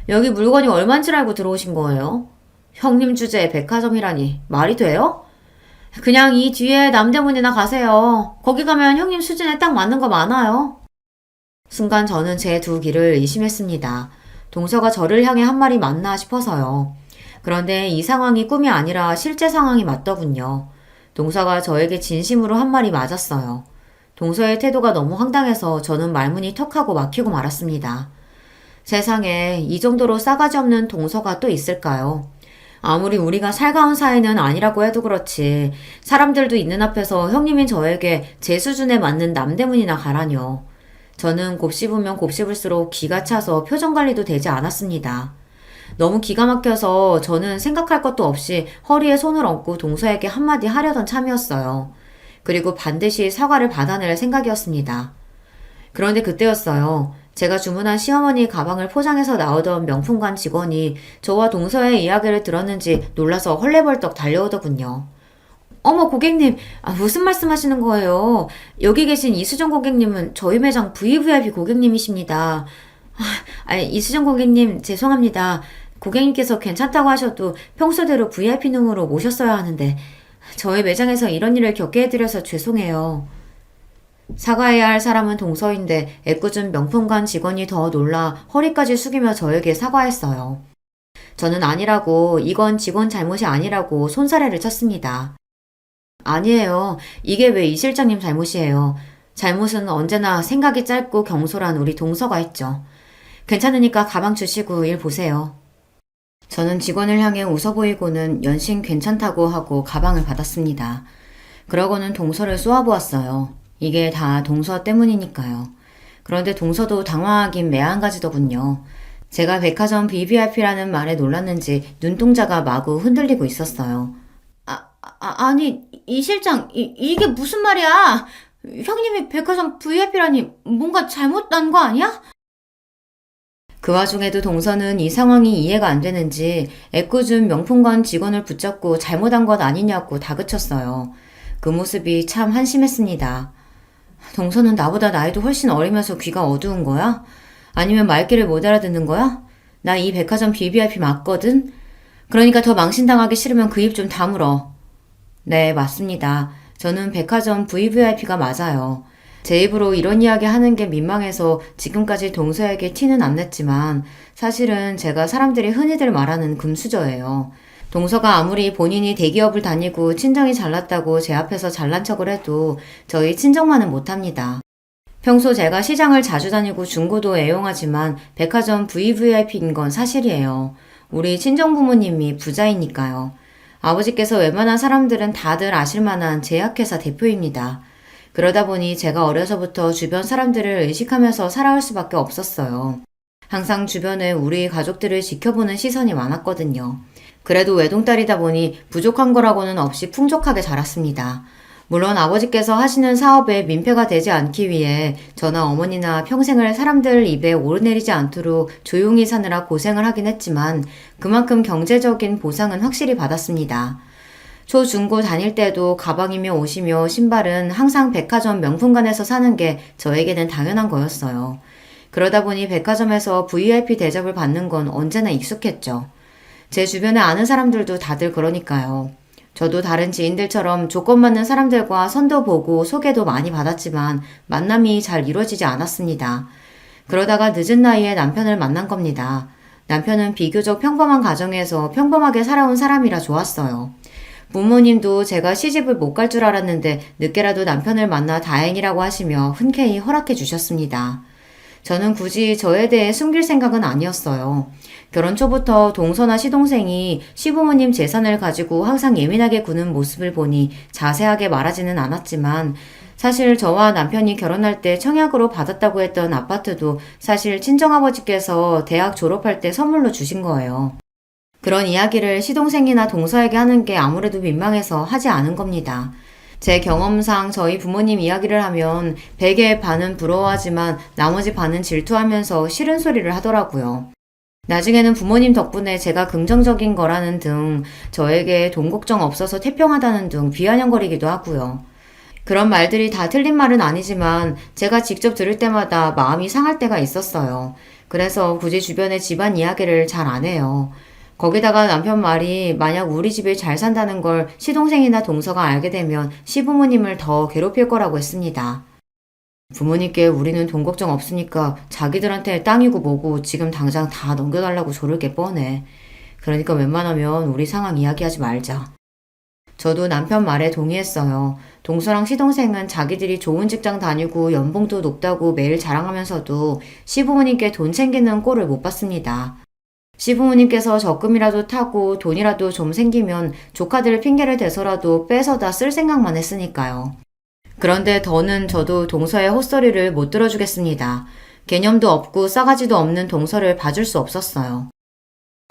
여기 물건이 얼만 줄 알고 들어오신 거예요? 형님 주제에 백화점이라니 말이 돼요? 그냥 이 뒤에 남대문이나 가세요. 거기 가면 형님 수준에 딱 맞는 거 많아요. 순간 저는 제 두 귀를 의심했습니다. 동서가 저를 향해 한 말이 맞나 싶어서요. 그런데 이 상황이 꿈이 아니라 실제 상황이 맞더군요. 동서가 저에게 진심으로 한 말이 맞았어요. 동서의 태도가 너무 황당해서 저는 말문이 턱하고 막히고 말았습니다. 세상에 이 정도로 싸가지 없는 동서가 또 있을까요? 아무리 우리가 살가운 사이는 아니라고 해도 그렇지 사람들도 있는 앞에서 형님인 저에게 제 수준에 맞는 남대문이나 가라뇨. 저는 곱씹으면 곱씹을수록 기가 차서 표정 관리도 되지 않았습니다. 너무 기가 막혀서 저는 생각할 것도 없이 허리에 손을 얹고 동서에게 한마디 하려던 참이었어요. 그리고 반드시 사과를 받아낼 생각이었습니다. 그런데 그때였어요. 제가 주문한 시어머니 가방을 포장해서 나오던 명품관 직원이 저와 동서의 이야기를 들었는지 놀라서 헐레벌떡 달려오더군요. 어머 고객님, 무슨 말씀하시는 거예요? 여기 계신 이수정 고객님은 저희 매장 VVIP 고객님이십니다. 이수정 고객님 죄송합니다. 고객님께서 괜찮다고 하셔도 평소대로 VIP룸으로 모셨어야 하는데 저희 매장에서 이런 일을 겪게 해드려서 죄송해요. 사과해야 할 사람은 동서인데 애꿎은 명품관 직원이 더 놀라 허리까지 숙이며 저에게 사과했어요. 저는 아니라고, 이건 직원 잘못이 아니라고 손사래를 쳤습니다. 아니에요. 이게 왜 이 실장님 잘못이에요. 잘못은 언제나 생각이 짧고 경솔한 우리 동서가 했죠. 괜찮으니까 가방 주시고 일 보세요. 저는 직원을 향해 웃어 보이고는 연신 괜찮다고 하고 가방을 받았습니다. 그러고는 동서를 쏘아보았어요. 이게 다 동서 때문이니까요. 그런데 동서도 당황하긴 매한가지더군요. 제가 백화점 BVIP라는 말에 놀랐는지 눈동자가 마구 흔들리고 있었어요. 아니, 이 실장, 이게 무슨 말이야? 형님이 백화점 VIP라니 뭔가 잘못한 거 아니야? 그 와중에도 동서는 이 상황이 이해가 안 되는지 애꿎은 명품관 직원을 붙잡고 잘못한 것 아니냐고 다그쳤어요. 그 모습이 참 한심했습니다. 동서는 나보다 나이도 훨씬 어리면서 귀가 어두운 거야? 아니면 말귀를 못 알아듣는 거야? 나 이 백화점 BVIP 맞거든? 그러니까 더 망신당하기 싫으면 그 입 좀 다물어. 네, 맞습니다. 저는 백화점 VVIP가 맞아요. 제 입으로 이런 이야기 하는 게 민망해서 지금까지 동서에게 티는 안 냈지만 사실은 제가 사람들이 흔히들 말하는 금수저예요. 동서가 아무리 본인이 대기업을 다니고 친정이 잘났다고 제 앞에서 잘난 척을 해도 저희 친정만은 못합니다. 평소 제가 시장을 자주 다니고 중고도 애용하지만 백화점 VVIP인 건 사실이에요. 우리 친정부모님이 부자이니까요. 아버지께서 웬만한 사람들은 다들 아실 만한 제약회사 대표입니다. 그러다 보니 제가 어려서부터 주변 사람들을 의식하면서 살아올 수밖에 없었어요. 항상 주변에 우리 가족들을 지켜보는 시선이 많았거든요. 그래도 외동딸이다 보니 부족한 거라고는 없이 풍족하게 자랐습니다. 물론 아버지께서 하시는 사업에 민폐가 되지 않기 위해 저나 어머니나 평생을 사람들 입에 오르내리지 않도록 조용히 사느라 고생을 하긴 했지만 그만큼 경제적인 보상은 확실히 받았습니다. 초, 중, 고 다닐 때도 가방이며 옷이며 신발은 항상 백화점 명품관에서 사는 게 저에게는 당연한 거였어요. 그러다 보니 백화점에서 VIP 대접을 받는 건 언제나 익숙했죠. 제 주변에 아는 사람들도 다들 그러니까요. 저도 다른 지인들처럼 조건 맞는 사람들과 선도 보고 소개도 많이 받았지만 만남이 잘 이루어지지 않았습니다. 그러다가 늦은 나이에 남편을 만난 겁니다. 남편은 비교적 평범한 가정에서 평범하게 살아온 사람이라 좋았어요. 부모님도 제가 시집을 못 갈 줄 알았는데 늦게라도 남편을 만나 다행이라고 하시며 흔쾌히 허락해 주셨습니다. 저는 굳이 저에 대해 숨길 생각은 아니었어요. 결혼 초부터 동서나 시동생이 시부모님 재산을 가지고 항상 예민하게 구는 모습을 보니 자세하게 말하지는 않았지만 사실 저와 남편이 결혼할 때 청약으로 받았다고 했던 아파트도 사실 친정아버지께서 대학 졸업할 때 선물로 주신 거예요. 그런 이야기를 시동생이나 동서에게 하는 게 아무래도 민망해서 하지 않은 겁니다. 제 경험상 저희 부모님 이야기를 하면 100의 반은 부러워하지만 나머지 반은 질투하면서 싫은 소리를 하더라고요. 나중에는 부모님 덕분에 제가 긍정적인 거라는 등 저에게 돈 걱정 없어서 태평하다는 등 비아냥거리기도 하고요. 그런 말들이 다 틀린 말은 아니지만 제가 직접 들을 때마다 마음이 상할 때가 있었어요. 그래서 굳이 주변의 집안 이야기를 잘 안 해요. 거기다가 남편 말이 만약 우리 집이 잘 산다는 걸 시동생이나 동서가 알게 되면 시부모님을 더 괴롭힐 거라고 했습니다. 부모님께 우리는 돈 걱정 없으니까 자기들한테 땅이고 뭐고 지금 당장 다 넘겨달라고 조를 게 뻔해. 그러니까 웬만하면 우리 상황 이야기하지 말자. 저도 남편 말에 동의했어요. 동서랑 시동생은 자기들이 좋은 직장 다니고 연봉도 높다고 매일 자랑하면서도 시부모님께 돈 챙기는 꼴을 못 봤습니다. 시부모님께서 적금이라도 타고 돈이라도 좀 생기면 조카들 핑계를 대서라도 빼서 다 쓸 생각만 했으니까요. 그런데 더는 저도 동서의 헛소리를 못 들어주겠습니다. 개념도 없고 싸가지도 없는 동서를 봐줄 수 없었어요.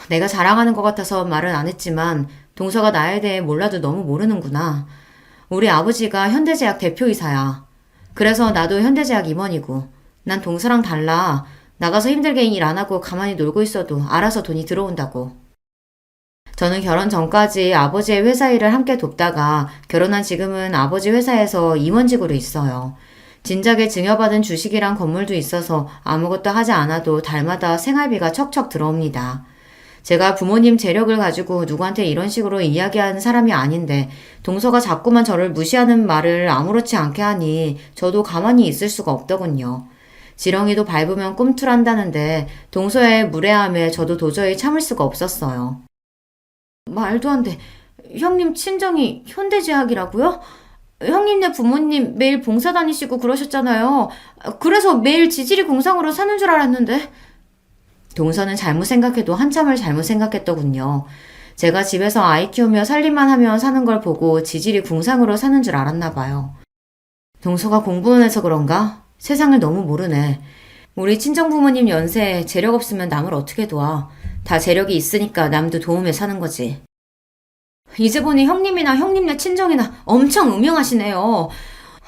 내가 자랑하는 것 같아서 말은 안 했지만 동서가 나에 대해 몰라도 너무 모르는구나. 우리 아버지가 현대제약 대표이사야. 그래서 나도 현대제약 임원이고 난 동서랑 달라. 나가서 힘들게 일 안 하고 가만히 놀고 있어도 알아서 돈이 들어온다고. 저는 결혼 전까지 아버지의 회사 일을 함께 돕다가 결혼한 지금은 아버지 회사에서 임원직으로 있어요. 진작에 증여받은 주식이랑 건물도 있어서 아무것도 하지 않아도 달마다 생활비가 척척 들어옵니다. 제가 부모님 재력을 가지고 누구한테 이런 식으로 이야기하는 사람이 아닌데 동서가 자꾸만 저를 무시하는 말을 아무렇지 않게 하니 저도 가만히 있을 수가 없더군요. 지렁이도 밟으면 꿈틀한다는데 동서의 무례함에 저도 도저히 참을 수가 없었어요. 말도 안 돼. 형님 친정이 현대제약이라고요? 형님네 부모님 매일 봉사 다니시고 그러셨잖아요. 그래서 매일 지질이 공상으로 사는 줄 알았는데. 동서는 잘못 생각해도 한참을 잘못 생각했더군요. 제가 집에서 아이 키우며 살림만 하며 사는 걸 보고 지질이 궁상으로 사는 줄 알았나 봐요. 동서가 공부만 해서 그런가? 세상을 너무 모르네. 우리 친정부모님 연세에 재력 없으면 남을 어떻게 도와. 다 재력이 있으니까 남도 도움에 사는 거지. 이제 보니 형님이나 형님네 친정이나 엄청 음흉하시네요.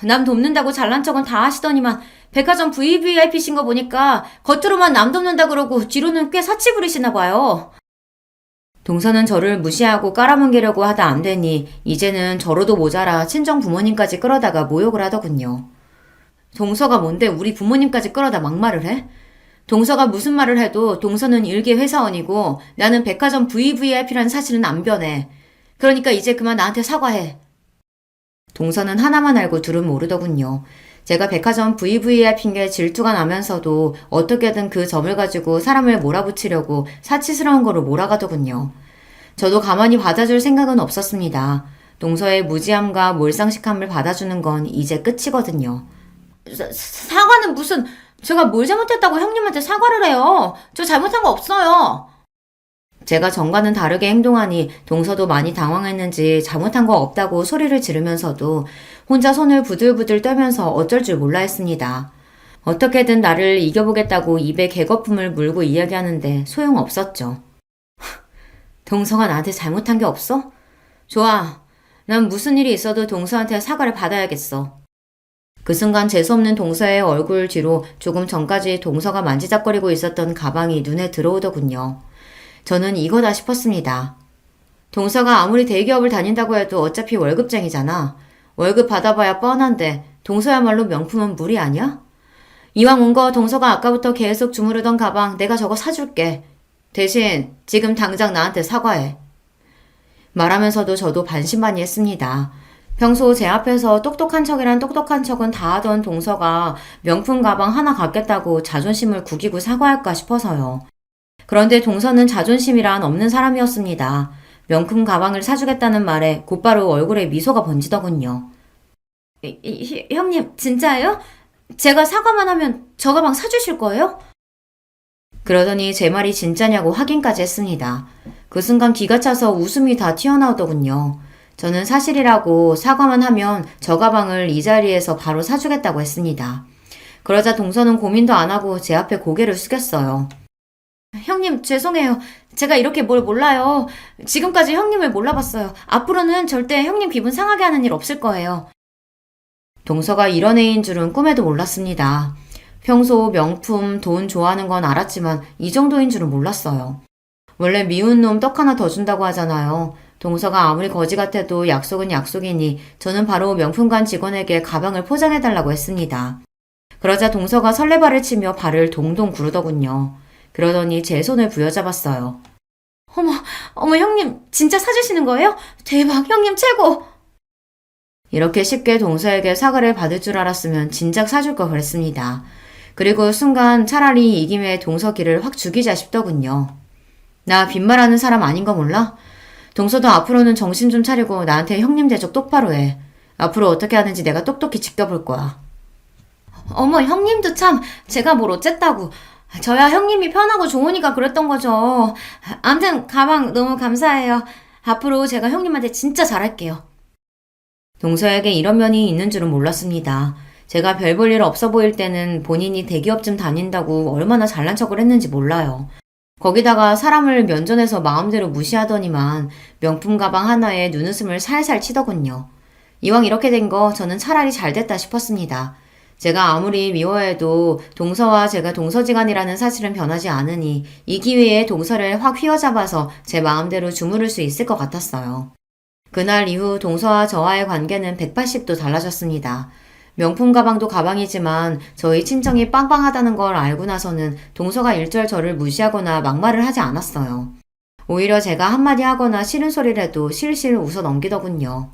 남 돕는다고 잘난 척은 다 하시더니만 백화점 VVIP신 거 보니까 겉으로만 남 돕는다 그러고 뒤로는 꽤 사치 부리시나 봐요. 동서는 저를 무시하고 깔아뭉개려고 하다 안 되니 이제는 저로도 모자라 친정 부모님까지 끌어다가 모욕을 하더군요. 동서가 뭔데 우리 부모님까지 끌어다 막말을 해? 동서가 무슨 말을 해도 동서는 일개 회사원이고 나는 백화점 VVIP라는 사실은 안 변해. 그러니까 이제 그만 나한테 사과해. 동서는 하나만 알고 둘은 모르더군요. 제가 백화점 VVIP인 게 질투가 나면서도 어떻게든 그 점을 가지고 사람을 몰아붙이려고 사치스러운 거로 몰아가더군요. 저도 가만히 받아줄 생각은 없었습니다. 동서의 무지함과 몰상식함을 받아주는 건 이제 끝이거든요. 사과는 무슨... 제가 뭘 잘못했다고 형님한테 사과를 해요. 저 잘못한 거 없어요. 제가 전과는 다르게 행동하니 동서도 많이 당황했는지 잘못한 거 없다고 소리를 지르면서도 혼자 손을 부들부들 떨면서 어쩔 줄 몰라 했습니다. 어떻게든 나를 이겨보겠다고 입에 개거품을 물고 이야기하는데 소용없었죠. 동서가 나한테 잘못한 게 없어? 좋아. 난 무슨 일이 있어도 동서한테 사과를 받아야겠어. 그 순간 재수없는 동서의 얼굴 뒤로 조금 전까지 동서가 만지작거리고 있었던 가방이 눈에 들어오더군요. 저는 이거다 싶었습니다. 동서가 아무리 대기업을 다닌다고 해도 어차피 월급쟁이잖아. 월급 받아봐야 뻔한데 동서야말로 명품은 무리 아니야? 이왕 온 거 동서가 아까부터 계속 주무르던 가방 내가 저거 사줄게. 대신 지금 당장 나한테 사과해. 말하면서도 저도 반신반의했습니다. 평소 제 앞에서 똑똑한 척이란 똑똑한 척은 다 하던 동서가 명품 가방 하나 갖겠다고 자존심을 구기고 사과할까 싶어서요. 그런데 동서는 자존심이란 없는 사람이었습니다. 명품 가방을 사주겠다는 말에 곧바로 얼굴에 미소가 번지더군요. 형님, 진짜예요? 제가 사과만 하면 저 가방 사주실 거예요? 그러더니 제 말이 진짜냐고 확인까지 했습니다. 그 순간 기가 차서 웃음이 다 튀어나오더군요. 저는 사실이라고 사과만 하면 저 가방을 이 자리에서 바로 사주겠다고 했습니다. 그러자 동서는 고민도 안 하고 제 앞에 고개를 숙였어요. 형님, 죄송해요. 제가 이렇게 뭘 몰라요. 지금까지 형님을 몰라봤어요. 앞으로는 절대 형님 기분 상하게 하는 일 없을 거예요. 동서가 이런 애인 줄은 꿈에도 몰랐습니다. 평소 명품, 돈 좋아하는 건 알았지만 이 정도인 줄은 몰랐어요. 원래 미운 놈 떡 하나 더 준다고 하잖아요. 동서가 아무리 거지 같아도 약속은 약속이니 저는 바로 명품관 직원에게 가방을 포장해달라고 했습니다. 그러자 동서가 설레발을 치며 발을 동동 구르더군요. 그러더니 제 손을 부여잡았어요. 어머 형님 진짜 사주시는 거예요? 대박 형님 최고! 이렇게 쉽게 동서에게 사과를 받을 줄 알았으면 진작 사줄 걸 그랬습니다. 그리고 순간 차라리 이 김에 동서 길을 확 죽이자 싶더군요. 나 빈말하는 사람 아닌 거 몰라? 동서도 앞으로는 정신 좀 차리고 나한테 형님 대접 똑바로 해. 앞으로 어떻게 하는지 내가 똑똑히 지켜볼 거야. 어머 형님도 참 제가 뭘 어쨌다고. 저야 형님이 편하고 좋으니까 그랬던 거죠. 암튼 가방 너무 감사해요. 앞으로 제가 형님한테 진짜 잘할게요. 동서에게 이런 면이 있는 줄은 몰랐습니다. 제가 별 볼 일 없어 보일 때는 본인이 대기업쯤 다닌다고 얼마나 잘난 척을 했는지 몰라요. 거기다가 사람을 면전에서 마음대로 무시하더니만 명품 가방 하나에 눈웃음을 살살 치더군요. 이왕 이렇게 된 거 저는 차라리 잘 됐다 싶었습니다. 제가 아무리 미워해도 동서와 제가 동서지간이라는 사실은 변하지 않으니 이 기회에 동서를 확 휘어잡아서 제 마음대로 주무를 수 있을 것 같았어요. 그날 이후 동서와 저와의 관계는 180도 달라졌습니다. 명품 가방도 가방이지만 저희 친정이 빵빵하다는 걸 알고 나서는 동서가 일절 저를 무시하거나 막말을 하지 않았어요. 오히려 제가 한마디 하거나 싫은 소리를 해도 실실 웃어 넘기더군요.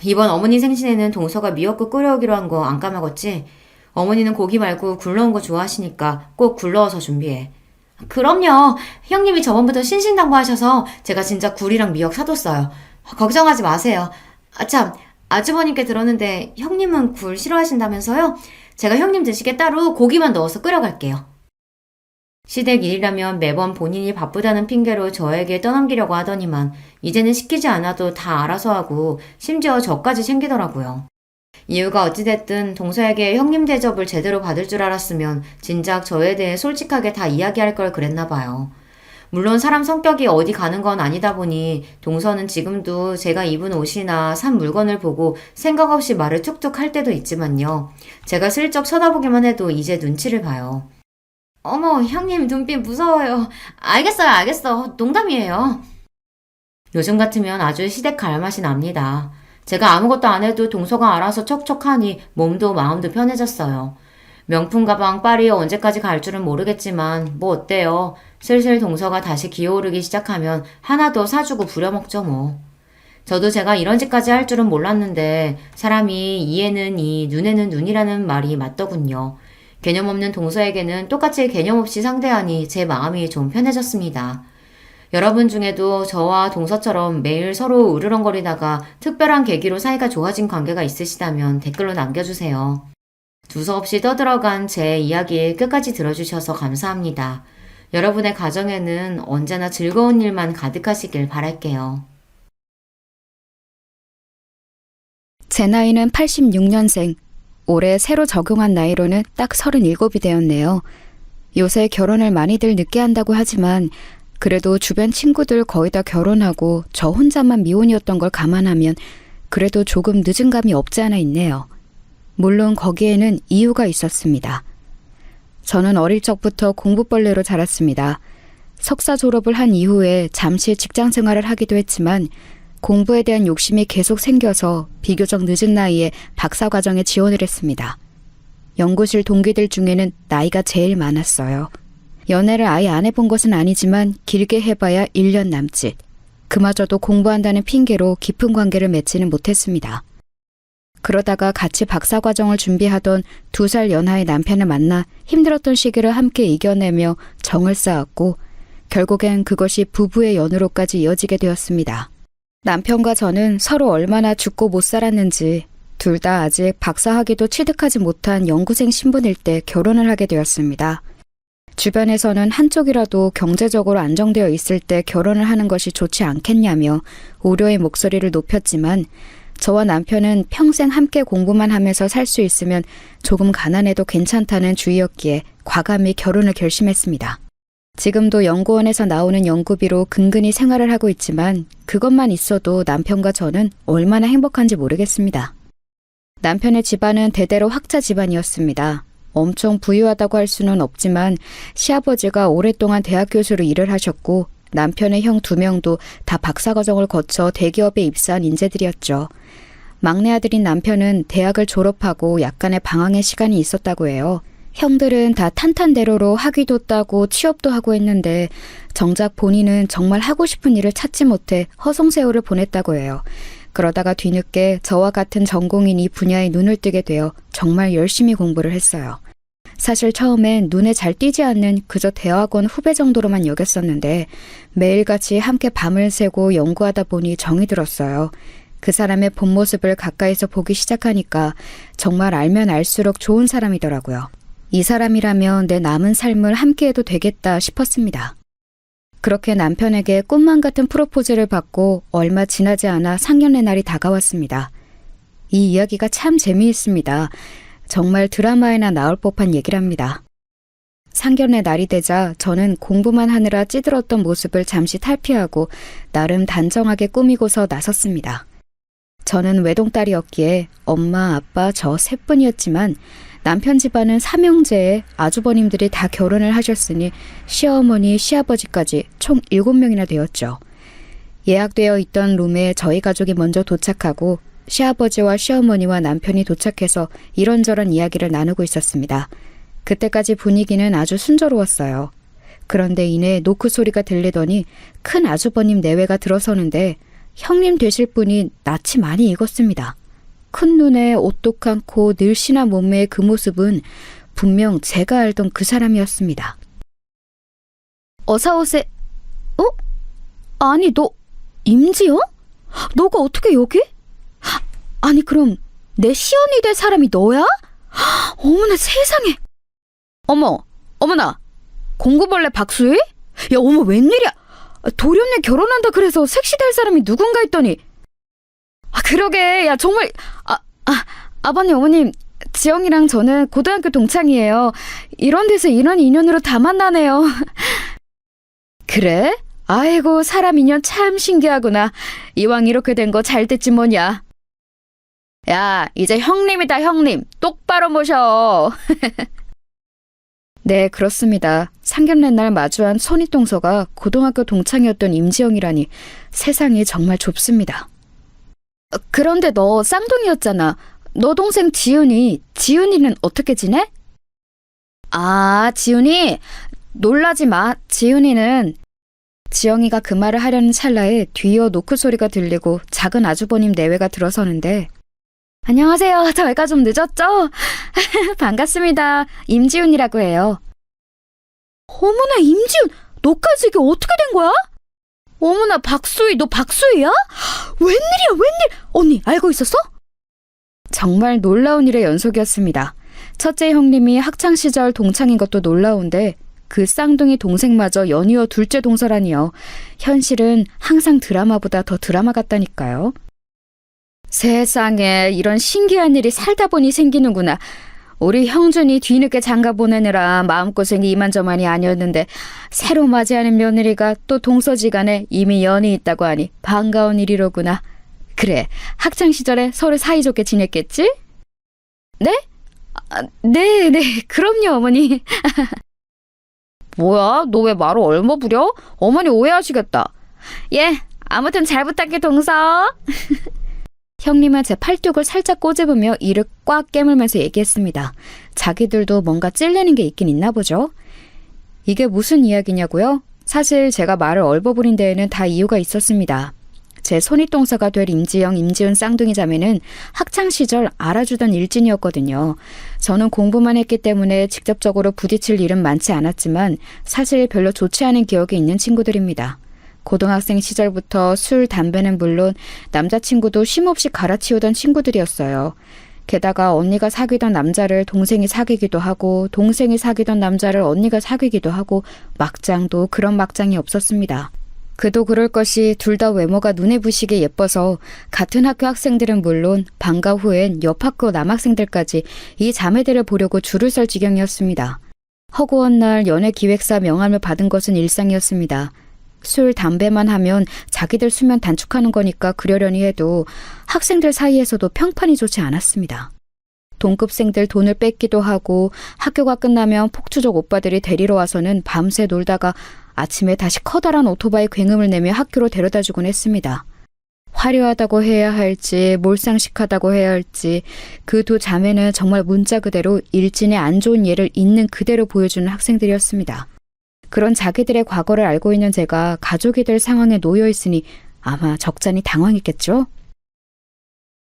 이번 어머니 생신에는 동서가 미역국 끓여오기로 한 거 안 까먹었지? 어머니는 고기 말고 굴러온 거 좋아하시니까 꼭 굴러와서 준비해. 그럼요. 형님이 저번부터 신신당부하셔서 제가 진짜 굴이랑 미역 사뒀어요. 걱정하지 마세요. 참, 아주버님께 들었는데 형님은 굴 싫어하신다면서요? 제가 형님 드시게 따로 고기만 넣어서 끓여갈게요. 시댁 일이라면 매번 본인이 바쁘다는 핑계로 저에게 떠넘기려고 하더니만 이제는 시키지 않아도 다 알아서 하고 심지어 저까지 챙기더라고요. 이유가 어찌됐든 동서에게 형님 대접을 제대로 받을 줄 알았으면 진작 저에 대해 솔직하게 다 이야기할 걸 그랬나 봐요. 물론 사람 성격이 어디 가는 건 아니다 보니 동서는 지금도 제가 입은 옷이나 산 물건을 보고 생각 없이 말을 툭툭 할 때도 있지만요. 제가 슬쩍 쳐다보기만 해도 이제 눈치를 봐요. 어머 형님 눈빛 무서워요. 알겠어. 농담이에요. 요즘 같으면 아주 시댁 갈 맛이 납니다. 제가 아무것도 안 해도 동서가 알아서 척척하니 몸도 마음도 편해졌어요. 명품 가방 파리 언제까지 갈 줄은 모르겠지만 뭐 어때요. 슬슬 동서가 다시 기어오르기 시작하면 하나 더 사주고 부려먹죠 뭐. 저도 제가 이런 짓까지 할 줄은 몰랐는데 사람이 이에는 이, 눈에는 눈이라는 말이 맞더군요. 개념 없는 동서에게는 똑같이 개념 없이 상대하니 제 마음이 좀 편해졌습니다. 여러분 중에도 저와 동서처럼 매일 서로 으르렁거리다가 특별한 계기로 사이가 좋아진 관계가 있으시다면 댓글로 남겨주세요. 두서없이 떠들어간 제 이야기 끝까지 들어주셔서 감사합니다. 여러분의 가정에는 언제나 즐거운 일만 가득하시길 바랄게요. 제 나이는 86년생. 올해 새로 적용한 나이로는 딱 37이 되었네요. 요새 결혼을 많이들 늦게 한다고 하지만 그래도 주변 친구들 거의 다 결혼하고 저 혼자만 미혼이었던 걸 감안하면 그래도 조금 늦은 감이 없지 않아 있네요. 물론 거기에는 이유가 있었습니다. 저는 어릴 적부터 공부벌레로 자랐습니다. 석사 졸업을 한 이후에 잠시 직장 생활을 하기도 했지만 공부에 대한 욕심이 계속 생겨서 비교적 늦은 나이에 박사과정에 지원을 했습니다. 연구실 동기들 중에는 나이가 제일 많았어요. 연애를 아예 안 해본 것은 아니지만 길게 해봐야 1년 남짓. 그마저도 공부한다는 핑계로 깊은 관계를 맺지는 못했습니다. 그러다가 같이 박사과정을 준비하던 2살 연하의 남편을 만나 힘들었던 시기를 함께 이겨내며 정을 쌓았고 결국엔 그것이 부부의 연으로까지 이어지게 되었습니다. 남편과 저는 서로 얼마나 죽고 못 살았는지 둘 다 아직 박사학위도 취득하지 못한 연구생 신분일 때 결혼을 하게 되었습니다. 주변에서는 한쪽이라도 경제적으로 안정되어 있을 때 결혼을 하는 것이 좋지 않겠냐며 우려의 목소리를 높였지만 저와 남편은 평생 함께 공부만 하면서 살 수 있으면 조금 가난해도 괜찮다는 주의였기에 과감히 결혼을 결심했습니다. 지금도 연구원에서 나오는 연구비로 근근히 생활을 하고 있지만 그것만 있어도 남편과 저는 얼마나 행복한지 모르겠습니다. 남편의 집안은 대대로 학자 집안이었습니다. 엄청 부유하다고 할 수는 없지만 시아버지가 오랫동안 대학 교수로 일을 하셨고 남편의 형 2명도 다 박사과정을 거쳐 대기업에 입사한 인재들이었죠. 막내 아들인 남편은 대학을 졸업하고 약간의 방황의 시간이 있었다고 해요. 형들은 다 탄탄대로로 학위도 따고 취업도 하고 했는데 정작 본인은 정말 하고 싶은 일을 찾지 못해 허송세월을 보냈다고 해요. 그러다가 뒤늦게 저와 같은 전공인 이 분야에 눈을 뜨게 되어 정말 열심히 공부를 했어요. 사실 처음엔 눈에 잘 띄지 않는 그저 대학원 후배 정도로만 여겼었는데 매일같이 함께 밤을 새고 연구하다 보니 정이 들었어요. 그 사람의 본 모습을 가까이서 보기 시작하니까 정말 알면 알수록 좋은 사람이더라고요. 이 사람이라면 내 남은 삶을 함께해도 되겠다 싶었습니다. 그렇게 남편에게 꿈만 같은 프로포즈를 받고 얼마 지나지 않아 상견례 날이 다가왔습니다. 이 이야기가 참 재미있습니다. 정말 드라마에나 나올 법한 얘기랍니다. 상견례 날이 되자 저는 공부만 하느라 찌들었던 모습을 잠시 탈피하고 나름 단정하게 꾸미고서 나섰습니다. 저는 외동딸이었기에 엄마, 아빠, 저 셋뿐이었지만 남편 집안은 삼형제에 아주버님들이 다 결혼을 하셨으니 시어머니, 시아버지까지 총 7명이나 되었죠. 예약되어 있던 룸에 저희 가족이 먼저 도착하고 시아버지와 시어머니와 남편이 도착해서 이런저런 이야기를 나누고 있었습니다. 그때까지 분위기는 아주 순조로웠어요. 그런데 이내 노크 소리가 들리더니 큰 아주버님 내외가 들어서는데 형님 되실 분이 낯이 많이 익었습니다. 큰 눈에 오똑한 코, 늘씬한 몸매의 그 모습은 분명 제가 알던 그 사람이었습니다. 어서오세... 어? 아니 너 임지영? 너가 어떻게 여기? 아니 그럼 내 시연이 될 사람이 너야? 어머나 세상에. 어머나 공구벌레 박수희? 야 어머 웬일이야. 도련님 결혼한다 그래서 섹시될 사람이 누군가 했더니 그러게 야 정말 아버님 어머님 지영이랑 저는 고등학교 동창이에요. 이런 데서 이런 인연으로 다 만나네요. 그래? 아이고 사람 인연 참 신기하구나. 이왕 이렇게 된 거 잘 됐지 뭐냐. 야 이제 형님이다 형님. 똑바로 모셔. 네 그렇습니다. 상견례 날 마주한 손윗동서가 고등학교 동창이었던 임지영이라니 세상이 정말 좁습니다. 그런데 너 쌍둥이였잖아. 너 동생 지은이는 어떻게 지내? 아 지은이? 놀라지 마. 지은이는... 지영이가 그 말을 하려는 찰나에 뒤이어 노크 소리가 들리고 작은 아주버님 내외가 들어서는데 안녕하세요. 저희가 좀 늦었죠? 반갑습니다. 임지훈이라고 해요. 어머나 임지훈! 너까지 이게 어떻게 된 거야? 어머나 박수희, 너 박수희야? 웬일이야 웬일! 언니 알고 있었어? 정말 놀라운 일의 연속이었습니다. 첫째 형님이 학창시절 동창인 것도 놀라운데 그 쌍둥이 동생마저 연이어 둘째 동서라니요. 현실은 항상 드라마보다 더 드라마 같다니까요. 세상에 이런 신기한 일이 살다 보니 생기는구나. 우리 형준이 뒤늦게 장가 보내느라 마음고생이 이만저만이 아니었는데 새로 맞이하는 며느리가 또 동서지간에 이미 연이 있다고 하니 반가운 일이로구나. 그래, 학창시절에 서로 사이좋게 지냈겠지? 네? 네, 그럼요, 어머니. 뭐야, 너 왜 말을 얼머부려? 어머니 오해하시겠다. 예, 아무튼 잘 부탁해, 동서. 형님은 제 팔뚝을 살짝 꼬집으며 이를 꽉 깨물면서 얘기했습니다. 자기들도 뭔가 찔리는 게 있긴 있나 보죠. 이게 무슨 이야기냐고요? 사실 제가 말을 얼버무린 데에는 다 이유가 있었습니다. 제 손윗동서가 될 임지영, 임지은 쌍둥이 자매는 학창시절 알아주던 일진이었거든요. 저는 공부만 했기 때문에 직접적으로 부딪힐 일은 많지 않았지만 사실 별로 좋지 않은 기억이 있는 친구들입니다. 고등학생 시절부터 술, 담배는 물론 남자친구도 쉼없이 갈아치우던 친구들이었어요. 게다가 언니가 사귀던 남자를 동생이 사귀기도 하고 동생이 사귀던 남자를 언니가 사귀기도 하고 막장도 그런 막장이 없었습니다. 그도 그럴 것이 둘 다 외모가 눈에 부시게 예뻐서 같은 학교 학생들은 물론 방과 후엔 옆 학교 남학생들까지 이 자매들을 보려고 줄을 설 지경이었습니다. 허구한 날 연예기획사 명함을 받은 것은 일상이었습니다. 술, 담배만 하면 자기들 수면 단축하는 거니까 그러려니 해도 학생들 사이에서도 평판이 좋지 않았습니다. 동급생들 돈을 뺏기도 하고 학교가 끝나면 폭주족 오빠들이 데리러 와서는 밤새 놀다가 아침에 다시 커다란 오토바이 굉음을 내며 학교로 데려다주곤 했습니다. 화려하다고 해야 할지 몰상식하다고 해야 할지 그 두 자매는 정말 문자 그대로 일진의 안 좋은 예를 있는 그대로 보여주는 학생들이었습니다. 그런 자기들의 과거를 알고 있는 제가 가족이 될 상황에 놓여 있으니 아마 적잖이 당황했겠죠?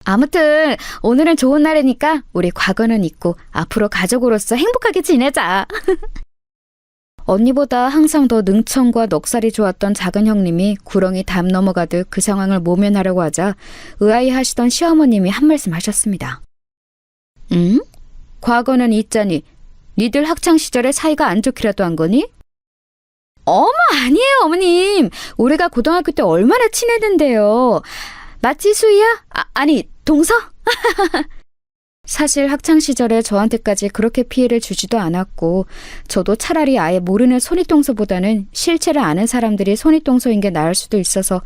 아무튼 오늘은 좋은 날이니까 우리 과거는 잊고 앞으로 가족으로서 행복하게 지내자. 언니보다 항상 더 능청과 넉살이 좋았던 작은 형님이 구렁이 담 넘어가듯 그 상황을 모면하려고 하자 의아해하시던 시어머님이 한 말씀 하셨습니다. 응? 과거는 잊자니 니들 학창시절에 사이가 안 좋기라도 한 거니? 어머, 아니에요, 어머님. 우리가 고등학교 때 얼마나 친했는데요. 맞지, 수희야? 아니, 동서? 사실 학창시절에 저한테까지 그렇게 피해를 주지도 않았고 저도 차라리 아예 모르는 손윗동서보다는 실체를 아는 사람들이 손윗동서인 게 나을 수도 있어서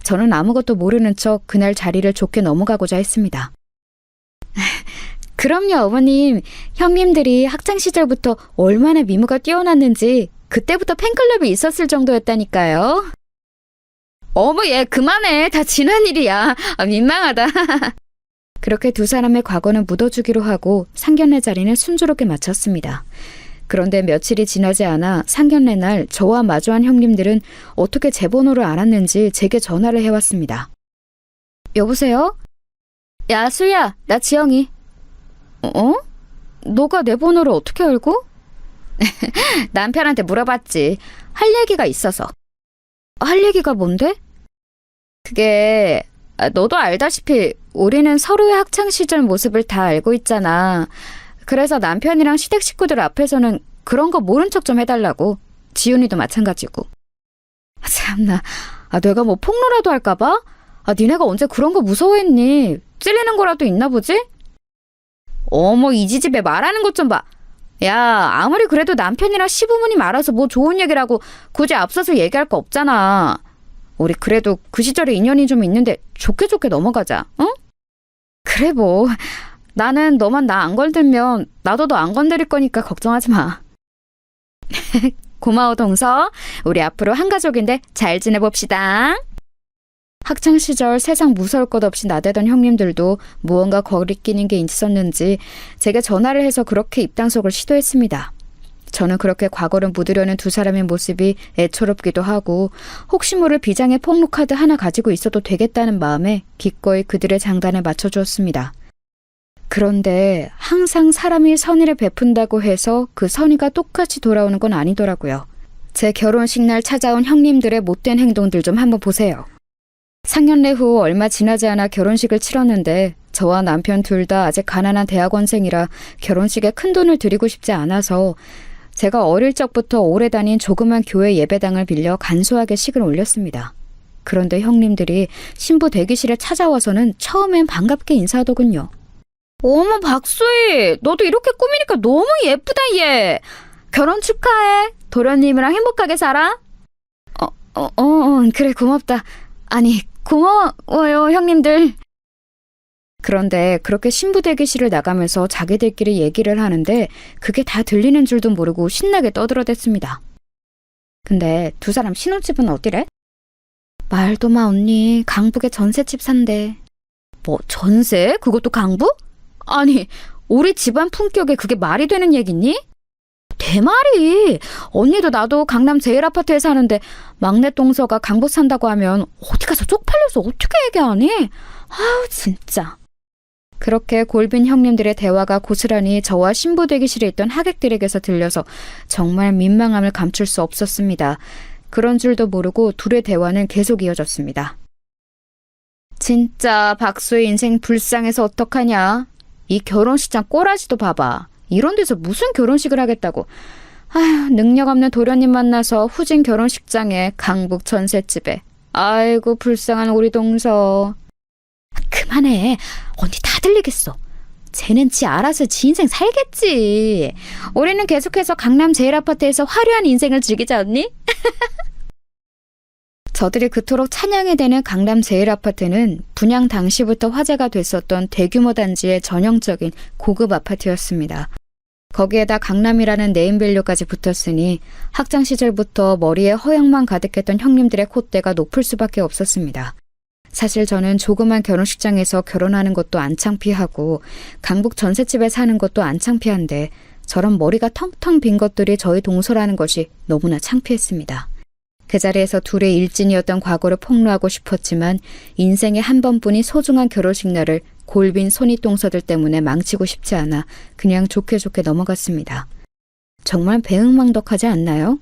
저는 아무것도 모르는 척 그날 자리를 좋게 넘어가고자 했습니다. 그럼요, 어머님. 형님들이 학창시절부터 얼마나 미모가 뛰어났는지 그때부터 팬클럽이 있었을 정도였다니까요. 어머, 얘 그만해. 다 지난 일이야. 민망하다. 그렇게 두 사람의 과거는 묻어주기로 하고 상견례 자리는 순조롭게 마쳤습니다. 그런데 며칠이 지나지 않아 상견례 날 저와 마주한 형님들은 어떻게 제 번호를 알았는지 제게 전화를 해왔습니다. 여보세요? 야, 수야, 나 지영이. 어? 너가 내 번호를 어떻게 알고? 남편한테 물어봤지. 할 얘기가 있어서. 할 얘기가 뭔데? 그게 너도 알다시피 우리는 서로의 학창시절 모습을 다 알고 있잖아. 그래서 남편이랑 시댁 식구들 앞에서는 그런 거 모른 척 좀 해달라고. 지훈이도 마찬가지고. 참나, 내가 뭐 폭로라도 할까봐? 니네가 언제 그런 거 무서워했니? 찔리는 거라도 있나 보지? 어머, 이 지집애 말하는 것 좀 봐. 야, 아무리 그래도 남편이랑 시부모님 알아서 뭐 좋은 얘기라고 굳이 앞서서 얘기할 거 없잖아. 우리 그래도 그 시절에 인연이 좀 있는데 좋게 넘어가자, 응? 그래 뭐. 나는 너만 나 안 건들면 나도 너 안 건드릴 거니까 걱정하지 마. 고마워, 동서. 우리 앞으로 한 가족인데 잘 지내봅시다. 학창시절 세상 무서울 것 없이 나대던 형님들도 무언가 거리끼는 게 있었는지 제게 전화를 해서 그렇게 입단속을 시도했습니다. 저는 그렇게 과거를 묻으려는 두 사람의 모습이 애처롭기도 하고 혹시 모를 비장의 폭로카드 하나 가지고 있어도 되겠다는 마음에 기꺼이 그들의 장단에 맞춰주었습니다. 그런데 항상 사람이 선의를 베푼다고 해서 그 선의가 똑같이 돌아오는 건 아니더라고요. 제 결혼식 날 찾아온 형님들의 못된 행동들 좀 한번 보세요. 상견례 후 얼마 지나지 않아 결혼식을 치렀는데 저와 남편 둘 다 아직 가난한 대학원생이라 결혼식에 큰돈을 들이고 싶지 않아서 제가 어릴 적부터 오래 다닌 조그만 교회 예배당을 빌려 간소하게 식을 올렸습니다. 그런데 형님들이 신부 대기실에 찾아와서는 처음엔 반갑게 인사하더군요. 어머 박수희, 너도 이렇게 꾸미니까 너무 예쁘다 얘. 결혼 축하해. 도련님이랑 행복하게 살아. 그래 고맙다. 아니 고마워요 형님들. 그런데 그렇게 신부 대기실을 나가면서 자기들끼리 얘기를 하는데 그게 다 들리는 줄도 모르고 신나게 떠들어댔습니다. 근데 두 사람 신혼집은 어디래? 말도 마 언니, 강북에 전셋집 산대. 뭐 전세? 그것도 강북? 아니 우리 집안 품격에 그게 말이 되는 얘기니? 대말이. 언니도 나도 강남 제일 아파트에 사는데 막내 동서가 강북 산다고 하면 어디 가서 쪽팔려서 어떻게 얘기하니? 아우 진짜. 그렇게 골빈 형님들의 대화가 고스란히 저와 신부 대기실에 있던 하객들에게서 들려서 정말 민망함을 감출 수 없었습니다. 그런 줄도 모르고 둘의 대화는 계속 이어졌습니다. 진짜 박수의 인생 불쌍해서 어떡하냐? 이 결혼식장 꼬라지도 봐봐. 이런 데서 무슨 결혼식을 하겠다고. 아휴, 능력 없는 도련님 만나서 후진 결혼식장에 강북 전셋집에. 아이고 불쌍한 우리 동서. 그만해. 언니 다 들리겠어. 쟤는 지 알아서 지 인생 살겠지. 우리는 계속해서 강남 제일 아파트에서 화려한 인생을 즐기자 언니. 저들이 그토록 찬양이 되는 강남 제일 아파트는 분양 당시부터 화제가 됐었던 대규모 단지의 전형적인 고급 아파트였습니다. 거기에다 강남이라는 네임밸류까지 붙었으니 학창 시절부터 머리에 허영만 가득했던 형님들의 콧대가 높을 수밖에 없었습니다. 사실 저는 조그만 결혼식장에서 결혼하는 것도 안 창피하고 강북 전셋집에 사는 것도 안 창피한데 저런 머리가 텅텅 빈 것들이 저희 동서라는 것이 너무나 창피했습니다. 그 자리에서 둘의 일진이었던 과거를 폭로하고 싶었지만 인생의 한 번뿐인 소중한 결혼식 날을 골빈 손윗동서들 때문에 망치고 싶지 않아 그냥 좋게 넘어갔습니다. 정말 배은망덕하지 않나요?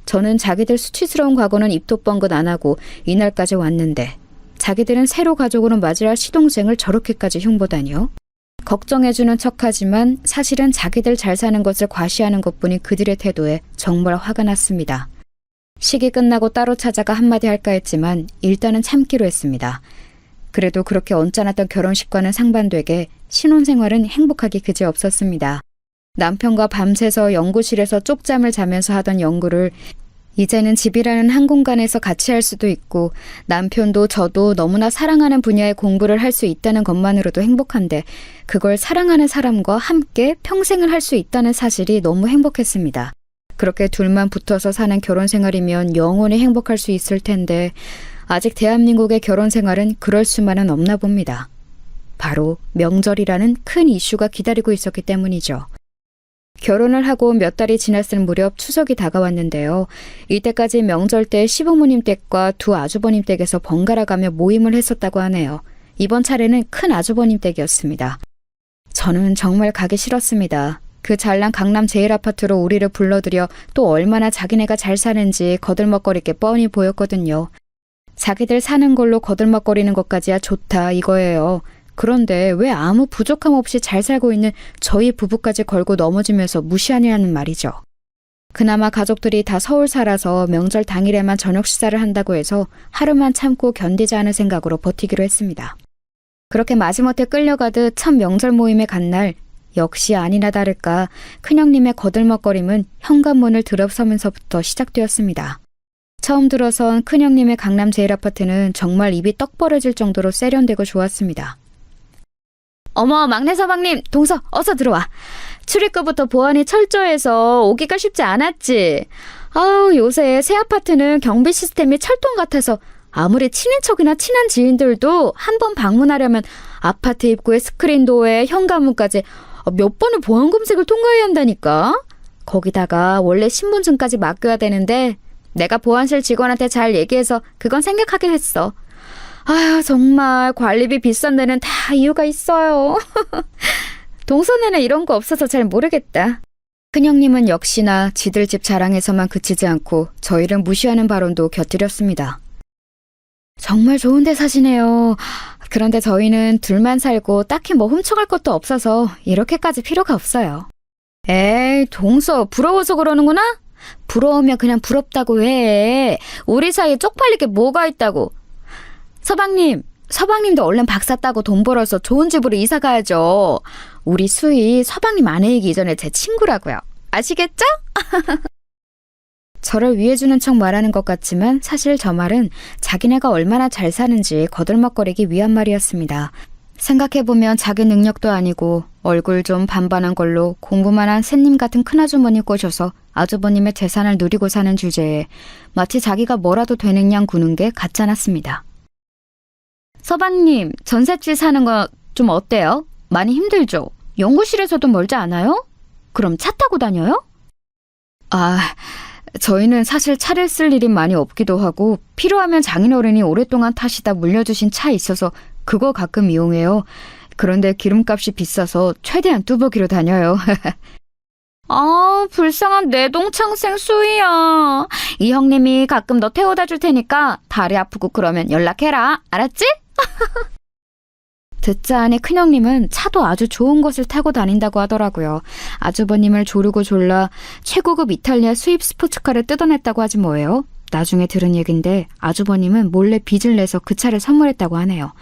저는 자기들 수치스러운 과거는 입도 뻥긋 안 하고 이날까지 왔는데 자기들은 새로 가족으로 맞이할 시동생을 저렇게까지 흉보다니요? 걱정해주는 척하지만 사실은 자기들 잘 사는 것을 과시하는 것뿐인 그들의 태도에 정말 화가 났습니다. 식이 끝나고 따로 찾아가 한마디 할까 했지만 일단은 참기로 했습니다. 그래도 그렇게 언짢았던 결혼식과는 상반되게 신혼생활은 행복하기 그지없었습니다. 남편과 밤새서 연구실에서 쪽잠을 자면서 하던 연구를 이제는 집이라는 한 공간에서 같이 할 수도 있고 남편도 저도 너무나 사랑하는 분야의 공부를 할 수 있다는 것만으로도 행복한데 그걸 사랑하는 사람과 함께 평생을 할 수 있다는 사실이 너무 행복했습니다. 그렇게 둘만 붙어서 사는 결혼 생활이면 영원히 행복할 수 있을 텐데 아직 대한민국의 결혼 생활은 그럴 수만은 없나 봅니다. 바로 명절이라는 큰 이슈가 기다리고 있었기 때문이죠. 결혼을 하고 몇 달이 지났을 무렵 추석이 다가왔는데요. 이때까지 명절 때 시부모님 댁과 두 아주버님 댁에서 번갈아 가며 모임을 했었다고 하네요. 이번 차례는 큰 아주버님 댁이었습니다. 저는 정말 가기 싫었습니다. 그 잘난 강남 제일 아파트로 우리를 불러들여 또 얼마나 자기네가 잘 사는지 거들먹거릴 게 뻔히 보였거든요. 자기들 사는 걸로 거들먹거리는 것까지야 좋다 이거예요. 그런데 왜 아무 부족함 없이 잘 살고 있는 저희 부부까지 걸고 넘어지면서 무시하냐는 말이죠. 그나마 가족들이 다 서울 살아서 명절 당일에만 저녁 식사를 한다고 해서 하루만 참고 견디자 하는 생각으로 버티기로 했습니다. 그렇게 마지못해 끌려가듯 첫 명절 모임에 간 날 역시 아니나 다를까 큰형님의 거들먹거림은 현관문을 들어서면서부터 시작되었습니다. 처음 들어선 큰형님의 강남 제일 아파트는 정말 입이 떡 벌어질 정도로 세련되고 좋았습니다. 어머 막내 서방님 동서 어서 들어와. 출입구부터 보안이 철저해서 오기가 쉽지 않았지. 아우 요새 새 아파트는 경비 시스템이 철통 같아서 아무리 친인척이나 친한 지인들도 한 번 방문하려면 아파트 입구의 스크린도어에 현관문까지 몇 번의 보안 검색을 통과해야 한다니까. 거기다가 원래 신분증까지 맡겨야 되는데 내가 보안실 직원한테 잘 얘기해서 그건 생략하긴 했어. 아휴 정말 관리비 비싼 데는 다 이유가 있어요. 동선에는 이런 거 없어서 잘 모르겠다. 큰형님은 역시나 지들 집 자랑에서만 그치지 않고 저희를 무시하는 발언도 곁들였습니다. 정말 좋은 데 사시네요. 그런데 저희는 둘만 살고 딱히 뭐 훔쳐갈 것도 없어서 이렇게까지 필요가 없어요. 에이, 동서 부러워서 그러는구나? 부러우면 그냥 부럽다고 해. 우리 사이에 쪽팔릴 게 뭐가 있다고. 서방님도 얼른 박사 따고 돈 벌어서 좋은 집으로 이사 가야죠. 우리 수희 서방님 아내이기 이전에 제 친구라고요. 아시겠죠? 저를 위해주는 척 말하는 것 같지만 사실 저 말은 자기네가 얼마나 잘 사는지 거들먹거리기 위한 말이었습니다. 생각해보면 자기 능력도 아니고 얼굴 좀 반반한 걸로 공부만 한 새님 같은 큰아주머니 꼬셔서 아주버님의 재산을 누리고 사는 주제에 마치 자기가 뭐라도 되는 양 구는 게 같잖았습니다. 서방님, 전셋집 사는 거 좀 어때요? 많이 힘들죠? 연구실에서도 멀지 않아요? 그럼 차 타고 다녀요? 저희는 사실 차를 쓸 일이 많이 없기도 하고 필요하면 장인어른이 오랫동안 타시다 물려주신 차 있어서 그거 가끔 이용해요. 그런데 기름값이 비싸서 최대한 뚜벅이로 다녀요. 불쌍한 내 동창생 수희야. 이 형님이 가끔 너 태워다 줄 테니까 다리 아프고 그러면 연락해라. 알았지? 듣자 하니 큰형님은 차도 아주 좋은 것을 타고 다닌다고 하더라고요. 아주버님을 조르고 졸라 최고급 이탈리아 수입 스포츠카를 뜯어냈다고 하지 뭐예요. 나중에 들은 얘긴데 아주버님은 몰래 빚을 내서 그 차를 선물했다고 하네요.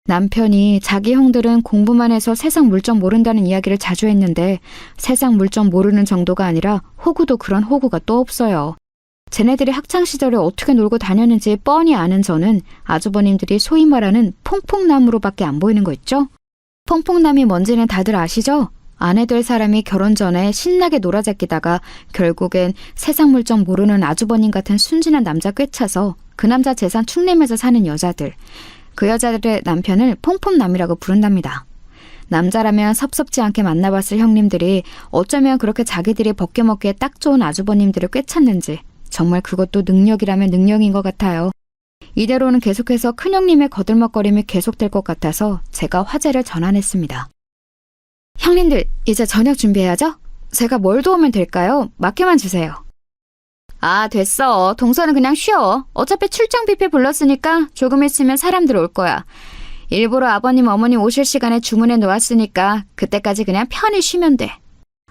남편이 자기 형들은 공부만 해서 세상 물정 모른다는 이야기를 자주 했는데 세상 물정 모르는 정도가 아니라 호구도 그런 호구가 또 없어요. 쟤네들이 학창시절에 어떻게 놀고 다녔는지 뻔히 아는 저는 아주버님들이 소위 말하는 퐁퐁남으로밖에 안 보이는 거 있죠? 퐁퐁남이 뭔지는 다들 아시죠? 아내 될 사람이 결혼 전에 신나게 놀아제끼다가 결국엔 세상 물정 모르는 아주버님 같은 순진한 남자 꿰차서 그 남자 재산 축내면서 사는 여자들. 그 여자들의 남편을 퐁퐁남이라고 부른답니다. 남자라면 섭섭지 않게 만나봤을 형님들이 어쩌면 그렇게 자기들이 벗겨먹기에 딱 좋은 아주버님들을 꿰찼는지 정말 그것도 능력이라면 능력인 것 같아요. 이대로는 계속해서 큰형님의 거들먹거림이 계속될 것 같아서 제가 화제를 전환했습니다. 형님들, 이제 저녁 준비해야죠? 제가 뭘 도우면 될까요? 맡겨만 주세요. 됐어. 동서는 그냥 쉬어. 어차피 출장 뷔페 불렀으니까 조금 있으면 사람들 올 거야. 일부러 아버님 어머님 오실 시간에 주문해 놓았으니까 그때까지 그냥 편히 쉬면 돼.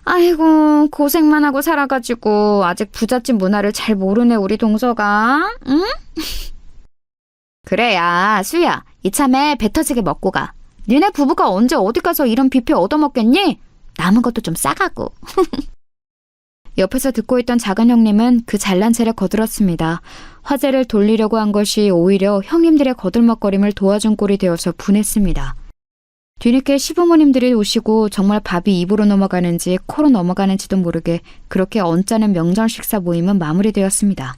아이고, 고생만 하고 살아가지고 아직 부잣집 문화를 잘 모르네 우리 동서가. 응? 그래, 야 수야, 이참에 배 터지게 먹고 가. 니네 부부가 언제 어디 가서 이런 뷔페 얻어먹겠니? 남은 것도 좀 싸가고. 옆에서 듣고 있던 작은 형님은 그 잘난 체를 거들었습니다. 화제를 돌리려고 한 것이 오히려 형님들의 거들먹거림을 도와준 꼴이 되어서 분했습니다. 뒤늦게 시부모님들이 오시고 정말 밥이 입으로 넘어가는지 코로 넘어가는지도 모르게 그렇게 언짢은 명절 식사 모임은 마무리되었습니다.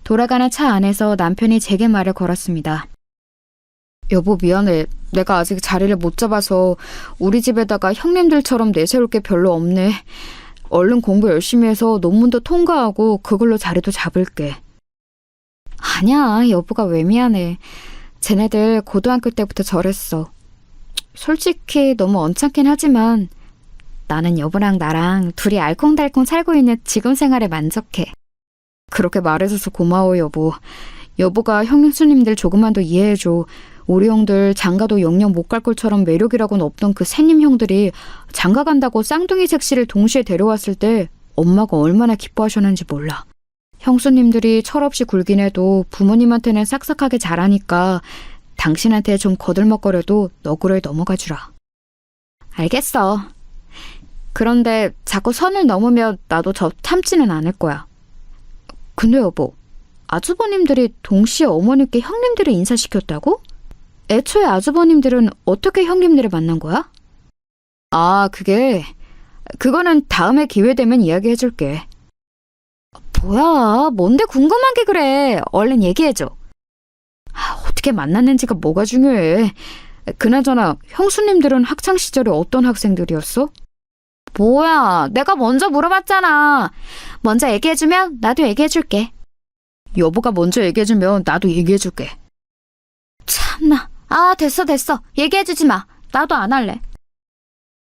돌아가는 차 안에서 남편이 제게 말을 걸었습니다. 여보, 미안해. 내가 아직 자리를 못 잡아서 우리 집에다가 형님들처럼 내세울 게 별로 없네. 얼른 공부 열심히 해서 논문도 통과하고 그걸로 자리도 잡을게. 아니야, 여보가 왜 미안해. 쟤네들 고등학교 때부터 저랬어. 솔직히 너무 언짢긴 하지만 나는 여보랑 나랑 둘이 알콩달콩 살고 있는 지금 생활에 만족해. 그렇게 말해줘서 고마워, 여보. 여보가 형수님들 조금만 더 이해해줘. 우리 형들 장가도 영영 못 갈 것처럼 매력이라고는 없던 그 새님 형들이 장가 간다고 쌍둥이 색시를 동시에 데려왔을 때 엄마가 얼마나 기뻐하셨는지 몰라. 형수님들이 철없이 굴긴 해도 부모님한테는 싹싹하게 잘하니까 당신한테 좀 거들먹거려도 너구를 넘어가 주라. 알겠어. 그런데 자꾸 선을 넘으면 나도 참지는 않을 거야. 근데 여보, 아주버님들이 동시에 어머님께 형님들을 인사시켰다고? 애초에 아주버님들은 어떻게 형님들을 만난 거야? 그거는 다음에 기회 되면 이야기해줄게. 뭐야, 뭔데 궁금한 게 그래. 얼른 얘기해줘. 어떻게 만났는지가 뭐가 중요해. 그나저나 형수님들은 학창시절에 어떤 학생들이었어? 뭐야, 내가 먼저 물어봤잖아. 먼저 얘기해주면 나도 얘기해줄게. 여보가 먼저 얘기해주면 나도 얘기해줄게. 참나. 됐어. 얘기해주지 마. 나도 안 할래.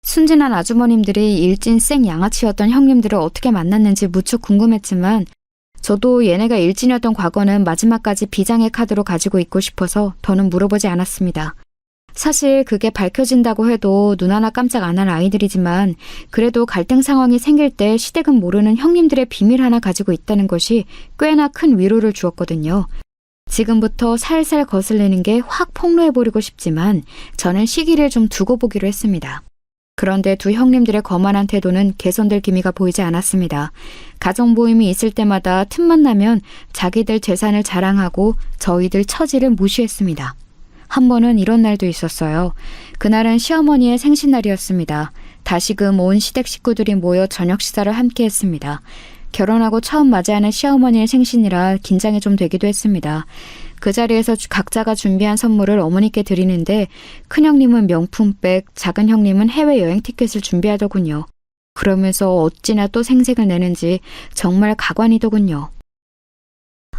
순진한 아주머님들이 일진 생 양아치였던 형님들을 어떻게 만났는지 무척 궁금했지만 저도 얘네가 일진이었던 과거는 마지막까지 비장의 카드로 가지고 있고 싶어서 더는 물어보지 않았습니다. 사실 그게 밝혀진다고 해도 눈 하나 깜짝 안 할 아이들이지만 그래도 갈등 상황이 생길 때 시댁은 모르는 형님들의 비밀 하나 가지고 있다는 것이 꽤나 큰 위로를 주었거든요. 지금부터 살살 거슬리는 게 확 폭로해버리고 싶지만 저는 시기를 좀 두고 보기로 했습니다. 그런데 두 형님들의 거만한 태도는 개선될 기미가 보이지 않았습니다. 가족 모임이 있을 때마다 틈만 나면 자기들 재산을 자랑하고 저희들 처지를 무시했습니다. 한 번은 이런 날도 있었어요. 그날은 시어머니의 생신날이었습니다. 다시금 온 시댁 식구들이 모여 저녁 식사를 함께 했습니다. 결혼하고 처음 맞이하는 시어머니의 생신이라 긴장이 좀 되기도 했습니다. 그 자리에서 각자가 준비한 선물을 어머니께 드리는데 큰형님은 명품백, 작은 형님은 해외여행 티켓을 준비하더군요. 그러면서 어찌나 또 생색을 내는지 정말 가관이더군요.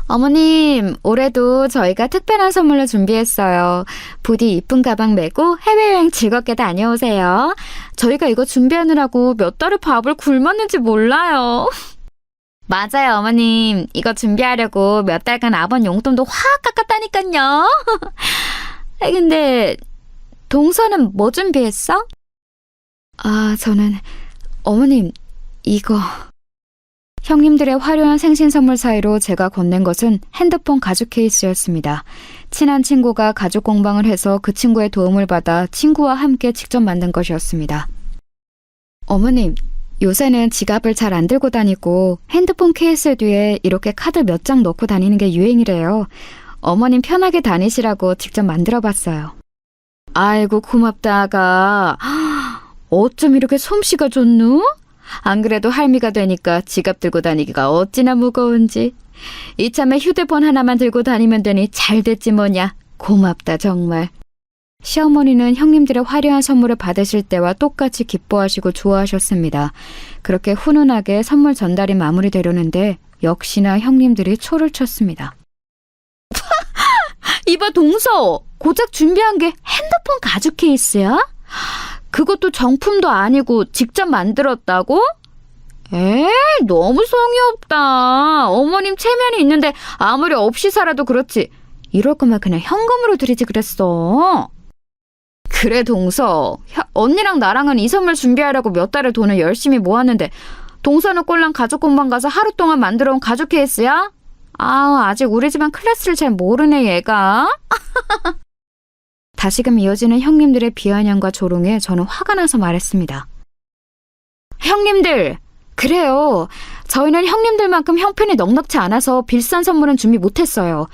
어머님, 올해도 저희가 특별한 선물로 준비했어요. 부디 이쁜 가방 메고 해외여행 즐겁게 다녀오세요. 저희가 이거 준비하느라고 몇 달을 밥을 굶었는지 몰라요. 맞아요, 어머님. 이거 준비하려고 몇 달간 아번 용돈도 확 깎았다니까요. 근데 동서는 뭐 준비했어? 저는 어머님, 이거... 형님들의 화려한 생신 선물 사이로 제가 건넨 것은 핸드폰 가죽 케이스였습니다. 친한 친구가 가죽 공방을 해서 그 친구의 도움을 받아 친구와 함께 직접 만든 것이었습니다. 어머님, 요새는 지갑을 잘 안 들고 다니고 핸드폰 케이스 뒤에 이렇게 카드 몇 장 넣고 다니는 게 유행이래요. 어머님 편하게 다니시라고 직접 만들어봤어요. 아이고 고맙다 아가. 어쩜 이렇게 솜씨가 좋누? 안 그래도 할미가 되니까 지갑 들고 다니기가 어찌나 무거운지. 이참에 휴대폰 하나만 들고 다니면 되니 잘 됐지 뭐냐. 고맙다 정말. 시어머니는 형님들의 화려한 선물을 받으실 때와 똑같이 기뻐하시고 좋아하셨습니다. 그렇게 훈훈하게 선물 전달이 마무리되려는데 역시나 형님들이 초를 쳤습니다. 이봐 동서, 고작 준비한 게 핸드폰 가죽 케이스야? 그것도 정품도 아니고 직접 만들었다고? 너무 성의 없다. 어머님 체면이 있는데 아무리 없이 살아도 그렇지. 이럴 거면 그냥 현금으로 드리지 그랬어. 그래 동서, 언니랑 나랑은 이 선물 준비하려고 몇 달을 돈을 열심히 모았는데 동서는 꼴랑 가죽 공방 가서 하루 동안 만들어온 가죽 케이스야? 아직 우리 집안 클래스를 잘 모르네 얘가. 다시금 이어지는 형님들의 비아냥과 조롱에 저는 화가 나서 말했습니다. 형님들, 그래요. 저희는 형님들만큼 형편이 넉넉지 않아서 비싼 선물은 준비 못했어요.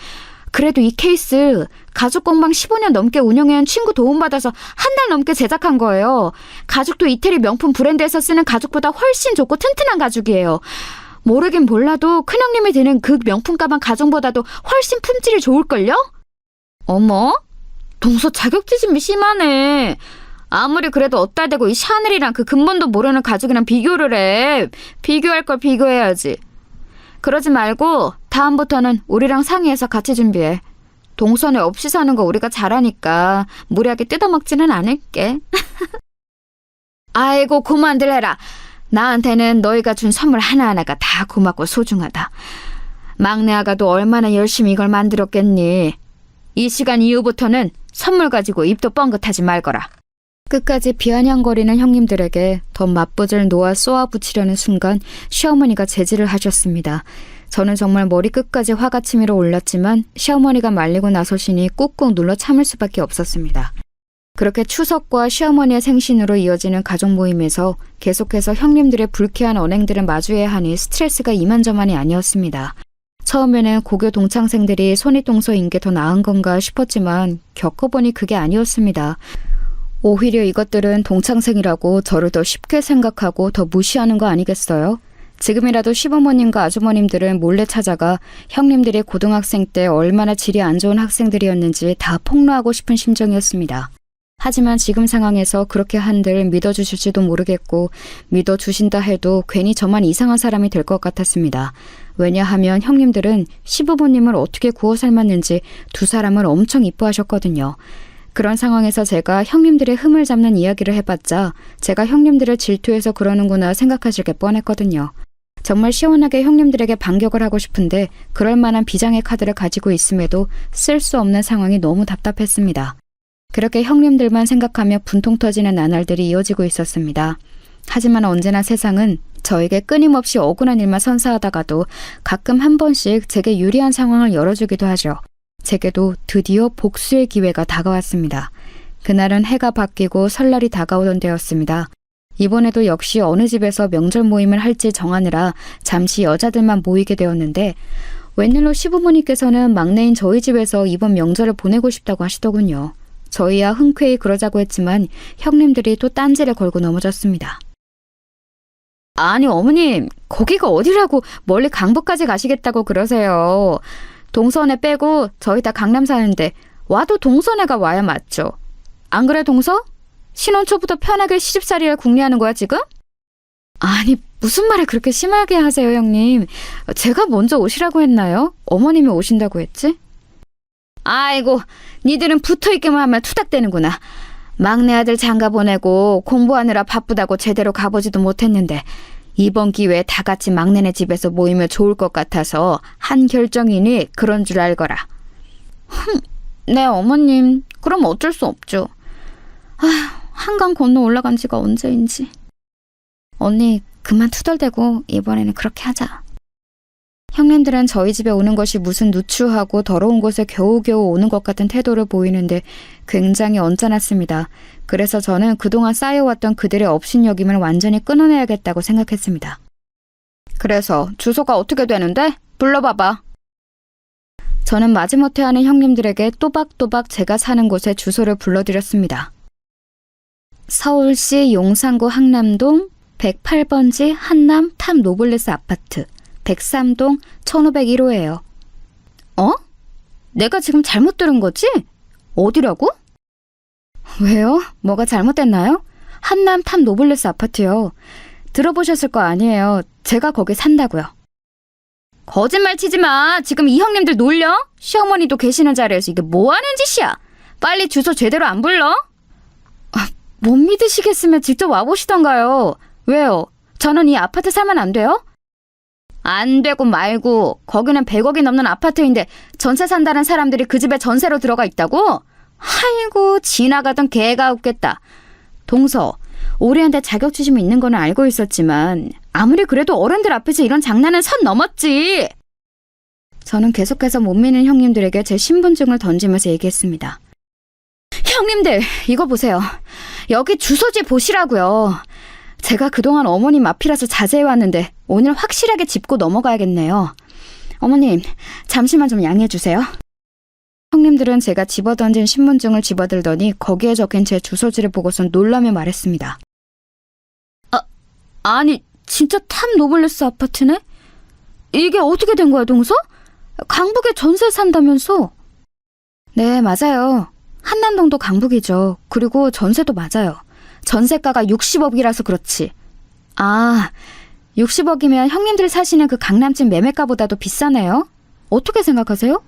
그래도 이 케이스 가죽 공방 15년 넘게 운영해온 친구 도움받아서 한 달 넘게 제작한 거예요. 가죽도 이태리 명품 브랜드에서 쓰는 가죽보다 훨씬 좋고 튼튼한 가죽이에요. 모르긴 몰라도 큰형님이 드는 그 명품 가방 가죽보다도 훨씬 품질이 좋을걸요? 어머? 동서 자격지심이 심하네. 아무리 그래도 어따 대고 이 샤넬이랑 그 근본도 모르는 가죽이랑 비교를 해. 비교할 걸 비교해야지. 그러지 말고 다음부터는 우리랑 상의해서 같이 준비해. 동선에 없이 사는 거 우리가 잘하니까 무리하게 뜯어먹지는 않을게. 아이고 고만들 해라. 나한테는 너희가 준 선물 하나하나가 다 고맙고 소중하다. 막내 아가도 얼마나 열심히 이걸 만들었겠니. 이 시간 이후부터는 선물 가지고 입도 뻥긋하지 말거라. 끝까지 비아냥거리는 형님들에게 더 맞부질 놓아 쏘아붙이려는 순간 시어머니가 제지를 하셨습니다. 저는 정말 머리끝까지 화가 치밀어 올랐지만 시어머니가 말리고 나서시니 꾹꾹 눌러 참을 수밖에 없었습니다. 그렇게 추석과 시어머니의 생신으로 이어지는 가족 모임에서 계속해서 형님들의 불쾌한 언행들을 마주해야 하니 스트레스가 이만저만이 아니었습니다. 처음에는 고교 동창생들이 손윗동서인 게 더 나은 건가 싶었지만 겪어보니 그게 아니었습니다. 오히려 이것들은 동창생이라고 저를 더 쉽게 생각하고 더 무시하는 거 아니겠어요? 지금이라도 시부모님과 아주머님들은 몰래 찾아가 형님들이 고등학생 때 얼마나 질이 안 좋은 학생들이었는지 다 폭로하고 싶은 심정이었습니다. 하지만 지금 상황에서 그렇게 한들 믿어주실지도 모르겠고 믿어주신다 해도 괜히 저만 이상한 사람이 될 것 같았습니다. 왜냐하면 형님들은 시부모님을 어떻게 구워 삶았는지 두 사람을 엄청 이뻐하셨거든요. 그런 상황에서 제가 형님들의 흠을 잡는 이야기를 해봤자 제가 형님들을 질투해서 그러는구나 생각하실 게 뻔했거든요. 정말 시원하게 형님들에게 반격을 하고 싶은데 그럴 만한 비장의 카드를 가지고 있음에도 쓸 수 없는 상황이 너무 답답했습니다. 그렇게 형님들만 생각하며 분통 터지는 나날들이 이어지고 있었습니다. 하지만 언제나 세상은 저에게 끊임없이 억울한 일만 선사하다가도 가끔 한 번씩 제게 유리한 상황을 열어주기도 하죠. 제게도 드디어 복수의 기회가 다가왔습니다. 그날은 해가 바뀌고 설날이 다가오던 때였습니다. 이번에도 역시 어느 집에서 명절 모임을 할지 정하느라 잠시 여자들만 모이게 되었는데 웬일로 시부모님께서는 막내인 저희 집에서 이번 명절을 보내고 싶다고 하시더군요. 저희야 흔쾌히 그러자고 했지만 형님들이 또 딴지를 걸고 넘어졌습니다. 아니 어머님, 거기가 어디라고 멀리 강북까지 가시겠다고 그러세요. 동선에 빼고 저희 다 강남 사는데 와도 동선에가 와야 맞죠. 안 그래 동서? 신혼 초부터 편하게 시집살이를 궁리하는 거야 지금? 아니 무슨 말을 그렇게 심하게 하세요 형님. 제가 먼저 오시라고 했나요? 어머님이 오신다고 했지? 아이고 니들은 붙어있기만 하면 투닥대는구나. 막내 아들 장가 보내고 공부하느라 바쁘다고 제대로 가보지도 못했는데 이번 기회에 다 같이 막내네 집에서 모이면 좋을 것 같아서 한 결정이니 그런 줄 알거라. 네 어머님, 그럼 어쩔 수 없죠. 한강 건너 올라간 지가 언제인지. 언니 그만 투덜대고 이번에는 그렇게 하자. 형님들은 저희 집에 오는 것이 무슨 누추하고 더러운 곳에 겨우겨우 오는 것 같은 태도를 보이는데 굉장히 언짢았습니다. 그래서 저는 그동안 쌓여왔던 그들의 업신여김을 완전히 끊어내야겠다고 생각했습니다. 그래서 주소가 어떻게 되는데? 불러봐봐. 저는 마지못해 하는 형님들에게 또박또박 제가 사는 곳의 주소를 불러드렸습니다. 서울시 용산구 항남동 108번지 한남 탑 노블레스 아파트 103동 1501호예요. 어? 내가 지금 잘못 들은 거지? 어디라고? 왜요? 뭐가 잘못됐나요? 한남 탑 노블레스 아파트요. 들어보셨을 거 아니에요. 제가 거기 산다고요. 거짓말 치지 마. 지금 이 형님들 놀려? 시어머니도 계시는 자리에서 이게 뭐 하는 짓이야? 빨리 주소 제대로 안 불러? 못 믿으시겠으면 직접 와보시던가요. 왜요? 저는 이 아파트 살면 안 돼요? 안 되고 말고 거기는 100억이 넘는 아파트인데 전세 산다는 사람들이 그 집에 전세로 들어가 있다고? 아이고 지나가던 개가 웃겠다. 동서, 올해한테 자격지심이 있는 거는 알고 있었지만 아무리 그래도 어른들 앞에서 이런 장난은 선 넘었지. 저는 계속해서 못 믿는 형님들에게 제 신분증을 던지면서 얘기했습니다. 형님들 이거 보세요. 여기 주소지 보시라고요. 제가 그동안 어머님 앞이라서 자제해왔는데 오늘 확실하게 짚고 넘어가야겠네요. 어머님, 잠시만 좀 양해해 주세요. 형님들은 제가 집어던진 신분증을 집어들더니 거기에 적힌 제 주소지를 보고선 놀라며 말했습니다. 아니 진짜 탑 노블레스 아파트네? 이게 어떻게 된 거야 동서? 강북에 전세 산다면서? 네 맞아요. 한남동도 강북이죠. 그리고 전세도 맞아요. 전세가가 60억이라서 그렇지. 아, 60억이면 형님들 사시는 그 강남집 매매가보다도 비싸네요. 어떻게 생각하세요?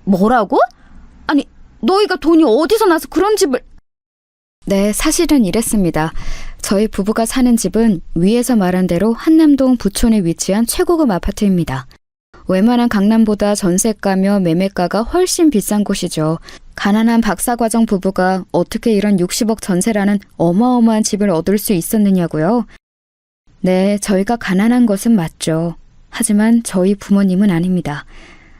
뭐라고? 아니, 너희가 돈이 어디서 나서 그런 집을... 네, 사실은 이랬습니다. 저희 부부가 사는 집은 위에서 말한 대로 한남동 부촌에 위치한 최고급 아파트입니다. 웬만한 강남보다 전세가며 매매가가 훨씬 비싼 곳이죠. 가난한 박사과정 부부가 어떻게 이런 60억 전세라는 어마어마한 집을 얻을 수 있었느냐고요? 네, 저희가 가난한 것은 맞죠. 하지만 저희 부모님은 아닙니다.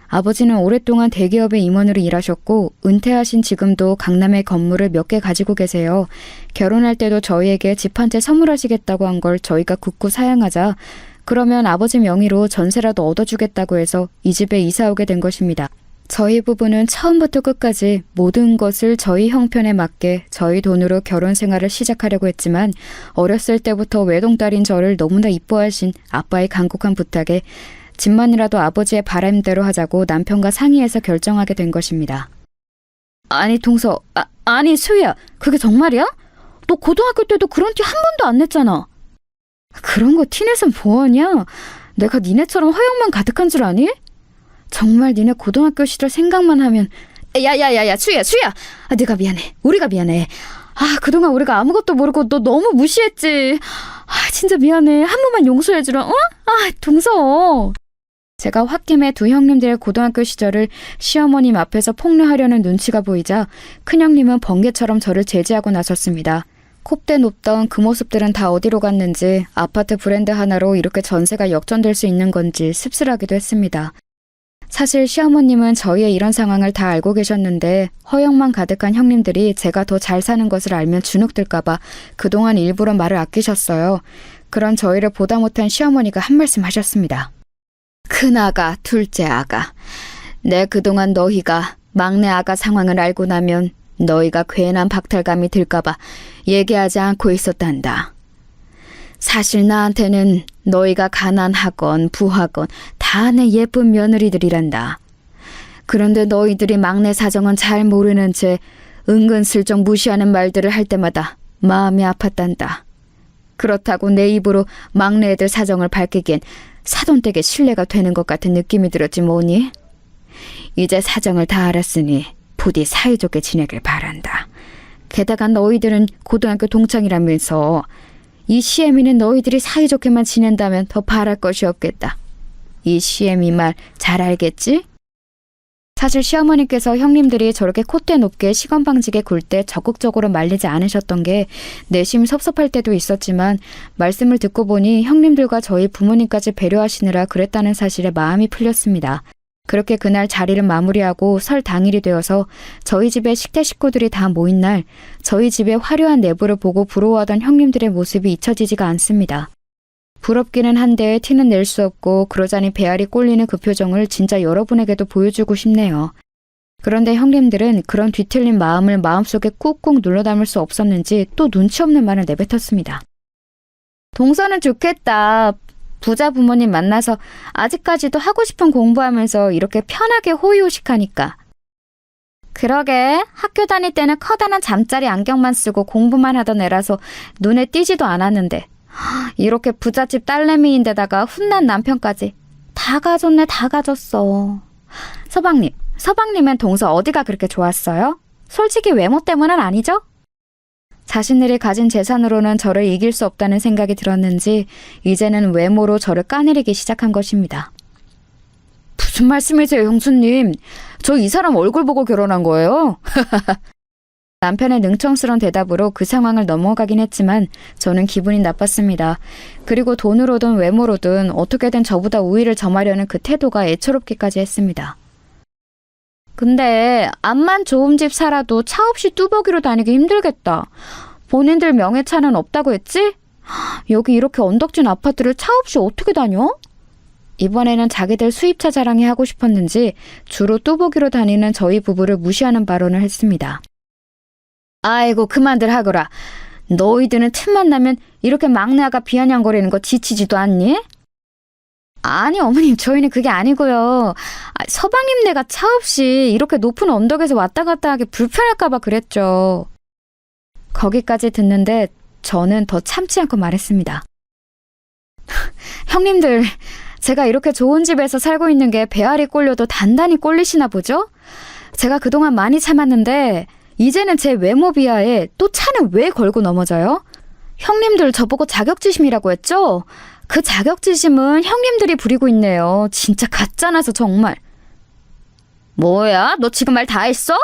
아버지는 오랫동안 대기업의 임원으로 일하셨고 은퇴하신 지금도 강남에 건물을 몇 개 가지고 계세요. 결혼할 때도 저희에게 집 한 채 선물하시겠다고 한 걸 저희가 굳고 사양하자 그러면 아버지 명의로 전세라도 얻어주겠다고 해서 이 집에 이사 오게 된 것입니다. 저희 부부는 처음부터 끝까지 모든 것을 저희 형편에 맞게 저희 돈으로 결혼 생활을 시작하려고 했지만 어렸을 때부터 외동딸인 저를 너무나 이뻐하신 아빠의 간곡한 부탁에 집만이라도 아버지의 바람대로 하자고 남편과 상의해서 결정하게 된 것입니다. 아니 동서, 아니 수희야, 그게 정말이야? 너 고등학교 때도 그런 티 한 번도 안 냈잖아. 그런 거 티내선 뭐하냐? 내가 니네처럼 허영만 가득한 줄 아니? 정말 니네 고등학교 시절 생각만 하면 야야야야 수희야 네가 미안해. 우리가 미안해. 그동안 우리가 아무것도 모르고 너 너무 무시했지. 진짜 미안해. 한 번만 용서해주라. 어? 동서. 제가 홧김에 두 형님들의 고등학교 시절을 시어머님 앞에서 폭로하려는 눈치가 보이자 큰형님은 번개처럼 저를 제지하고 나섰습니다. 콧대 높던 그 모습들은 다 어디로 갔는지, 아파트 브랜드 하나로 이렇게 전세가 역전될 수 있는 건지 씁쓸하기도 했습니다. 사실 시어머님은 저희의 이런 상황을 다 알고 계셨는데 허영만 가득한 형님들이 제가 더 잘 사는 것을 알면 주눅들까봐 그동안 일부러 말을 아끼셨어요. 그런 저희를 보다 못한 시어머니가 한 말씀 하셨습니다. 큰아가, 둘째 아가, 내 그동안 너희가 막내 아가 상황을 알고 나면 너희가 괜한 박탈감이 들까봐 얘기하지 않고 있었단다. 사실 나한테는 너희가 가난하건 부하건 다 내 예쁜 며느리들이란다. 그런데 너희들이 막내 사정은 잘 모르는 채 은근슬쩍 무시하는 말들을 할 때마다 마음이 아팠단다. 그렇다고 내 입으로 막내 애들 사정을 밝히기엔 사돈댁에 신뢰가 되는 것 같은 느낌이 들었지 뭐니? 이제 사정을 다 알았으니 부디 사이좋게 지내길 바란다. 게다가 너희들은 고등학교 동창이라면서 이 시애미는 너희들이 사이좋게만 지낸다면 더 바랄 것이 없겠다. 이 시애미 말 잘 알겠지? 사실 시어머니께서 형님들이 저렇게 콧대 높게 시건방지게 굴 때 적극적으로 말리지 않으셨던 게 내심 섭섭할 때도 있었지만 말씀을 듣고 보니 형님들과 저희 부모님까지 배려하시느라 그랬다는 사실에 마음이 풀렸습니다. 그렇게 그날 자리를 마무리하고 설 당일이 되어서 저희 집에 식대 식구들이 다 모인 날 저희 집의 화려한 내부를 보고 부러워하던 형님들의 모습이 잊혀지지가 않습니다. 부럽기는 한데 티는 낼 수 없고 그러자니 배알이 꼴리는 그 표정을 진짜 여러분에게도 보여주고 싶네요. 그런데 형님들은 그런 뒤틀린 마음을 마음속에 꾹꾹 눌러 담을 수 없었는지 또 눈치 없는 말을 내뱉었습니다. 동서는 좋겠다. 부자 부모님 만나서 아직까지도 하고 싶은 공부하면서 이렇게 편하게 호의호식하니까. 그러게, 학교 다닐 때는 커다란 잠자리 안경만 쓰고 공부만 하던 애라서 눈에 띄지도 않았는데 이렇게 부잣집 딸내미인데다가 훈난 남편까지 다 가졌네, 다 가졌어. 서방님은 동서 어디가 그렇게 좋았어요? 솔직히 외모 때문은 아니죠? 자신들이 가진 재산으로는 저를 이길 수 없다는 생각이 들었는지 이제는 외모로 저를 까내리기 시작한 것입니다. 무슨 말씀이세요, 형수님? 저 이 사람 얼굴 보고 결혼한 거예요? 남편의 능청스러운 대답으로 그 상황을 넘어가긴 했지만 저는 기분이 나빴습니다. 그리고 돈으로든 외모로든 어떻게든 저보다 우위를 점하려는 그 태도가 애처롭기까지 했습니다. 근데 암만 좋은 집 살아도 차 없이 뚜벅이로 다니기 힘들겠다. 본인들 명예차는 없다고 했지? 여기 이렇게 언덕진 아파트를 차 없이 어떻게 다녀? 이번에는 자기들 수입차 자랑이 하고 싶었는지 주로 뚜벅이로 다니는 저희 부부를 무시하는 발언을 했습니다. 아이고 그만들 하거라. 너희들은 틈만 나면 이렇게 막내 아가 비아냥거리는 거 지치지도 않니? 아니 어머님, 저희는 그게 아니고요. 서방님네가 차 없이 이렇게 높은 언덕에서 왔다 갔다 하기 불편할까 봐 그랬죠. 거기까지 듣는데 저는 더 참지 않고 말했습니다. 형님들, 제가 이렇게 좋은 집에서 살고 있는 게 배알이 꼴려도 단단히 꼴리시나 보죠? 제가 그동안 많이 참았는데 이제는 제 외모 비하에 또 차는 왜 걸고 넘어져요? 형님들 저보고 자격지심이라고 했죠? 그 자격지심은 형님들이 부리고 있네요. 진짜 가짜나서 정말. 뭐야? 너 지금 말 다 했어?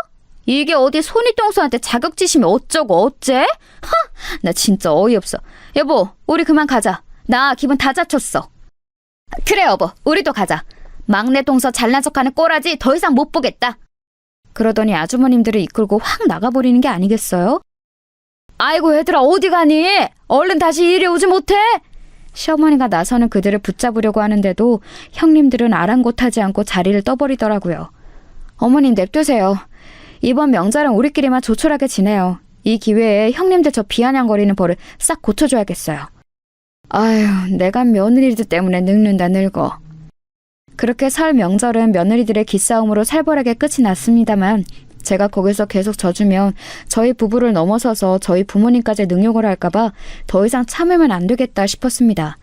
이게 어디 손이똥수한테 자격지심이 어쩌고 어째? 나 진짜 어이없어. 여보, 우리 그만 가자. 나 기분 다 잡쳤어. 그래 여보, 우리도 가자. 막내 동서 잘난 척하는 꼬라지 더 이상 못 보겠다. 그러더니 아주머님들을 이끌고 확 나가버리는 게 아니겠어요? 아이고 얘들아, 어디 가니? 얼른 다시 이리 오지 못해? 시어머니가 나서는 그들을 붙잡으려고 하는데도 형님들은 아랑곳하지 않고 자리를 떠버리더라고요. 어머님 냅두세요. 이번 명절은 우리끼리만 조촐하게 지내요. 이 기회에 형님들 저 비아냥거리는 버릇 싹 고쳐줘야겠어요. 아휴, 내가 며느리들 때문에 늙는다 늙어. 그렇게 설 명절은 며느리들의 기싸움으로 살벌하게 끝이 났습니다만 제가 거기서 계속 져주면 저희 부부를 넘어서서 저희 부모님까지 능욕을 할까봐 더 이상 참으면 안 되겠다 싶었습니다.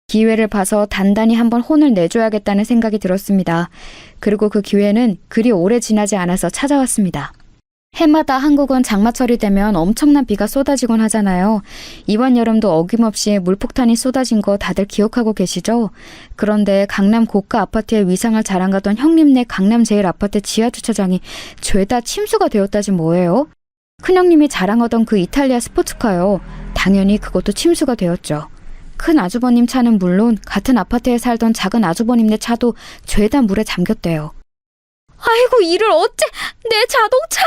기회를 봐서 단단히 한번 혼을 내줘야겠다는 생각이 들었습니다. 그리고 그 기회는 그리 오래 지나지 않아서 찾아왔습니다. 해마다 한국은 장마철이 되면 엄청난 비가 쏟아지곤 하잖아요. 이번 여름도 어김없이 물폭탄이 쏟아진 거 다들 기억하고 계시죠? 그런데 강남 고가 아파트의 위상을 자랑하던 형님네 강남 제일 아파트 지하주차장이 죄다 침수가 되었다지 뭐예요? 큰형님이 자랑하던 그 이탈리아 스포츠카요. 당연히 그것도 침수가 되었죠. 큰 아주버님 차는 물론 같은 아파트에 살던 작은 아주버님네 차도 죄다 물에 잠겼대요. 아이고, 이를 어째! 내 자동차!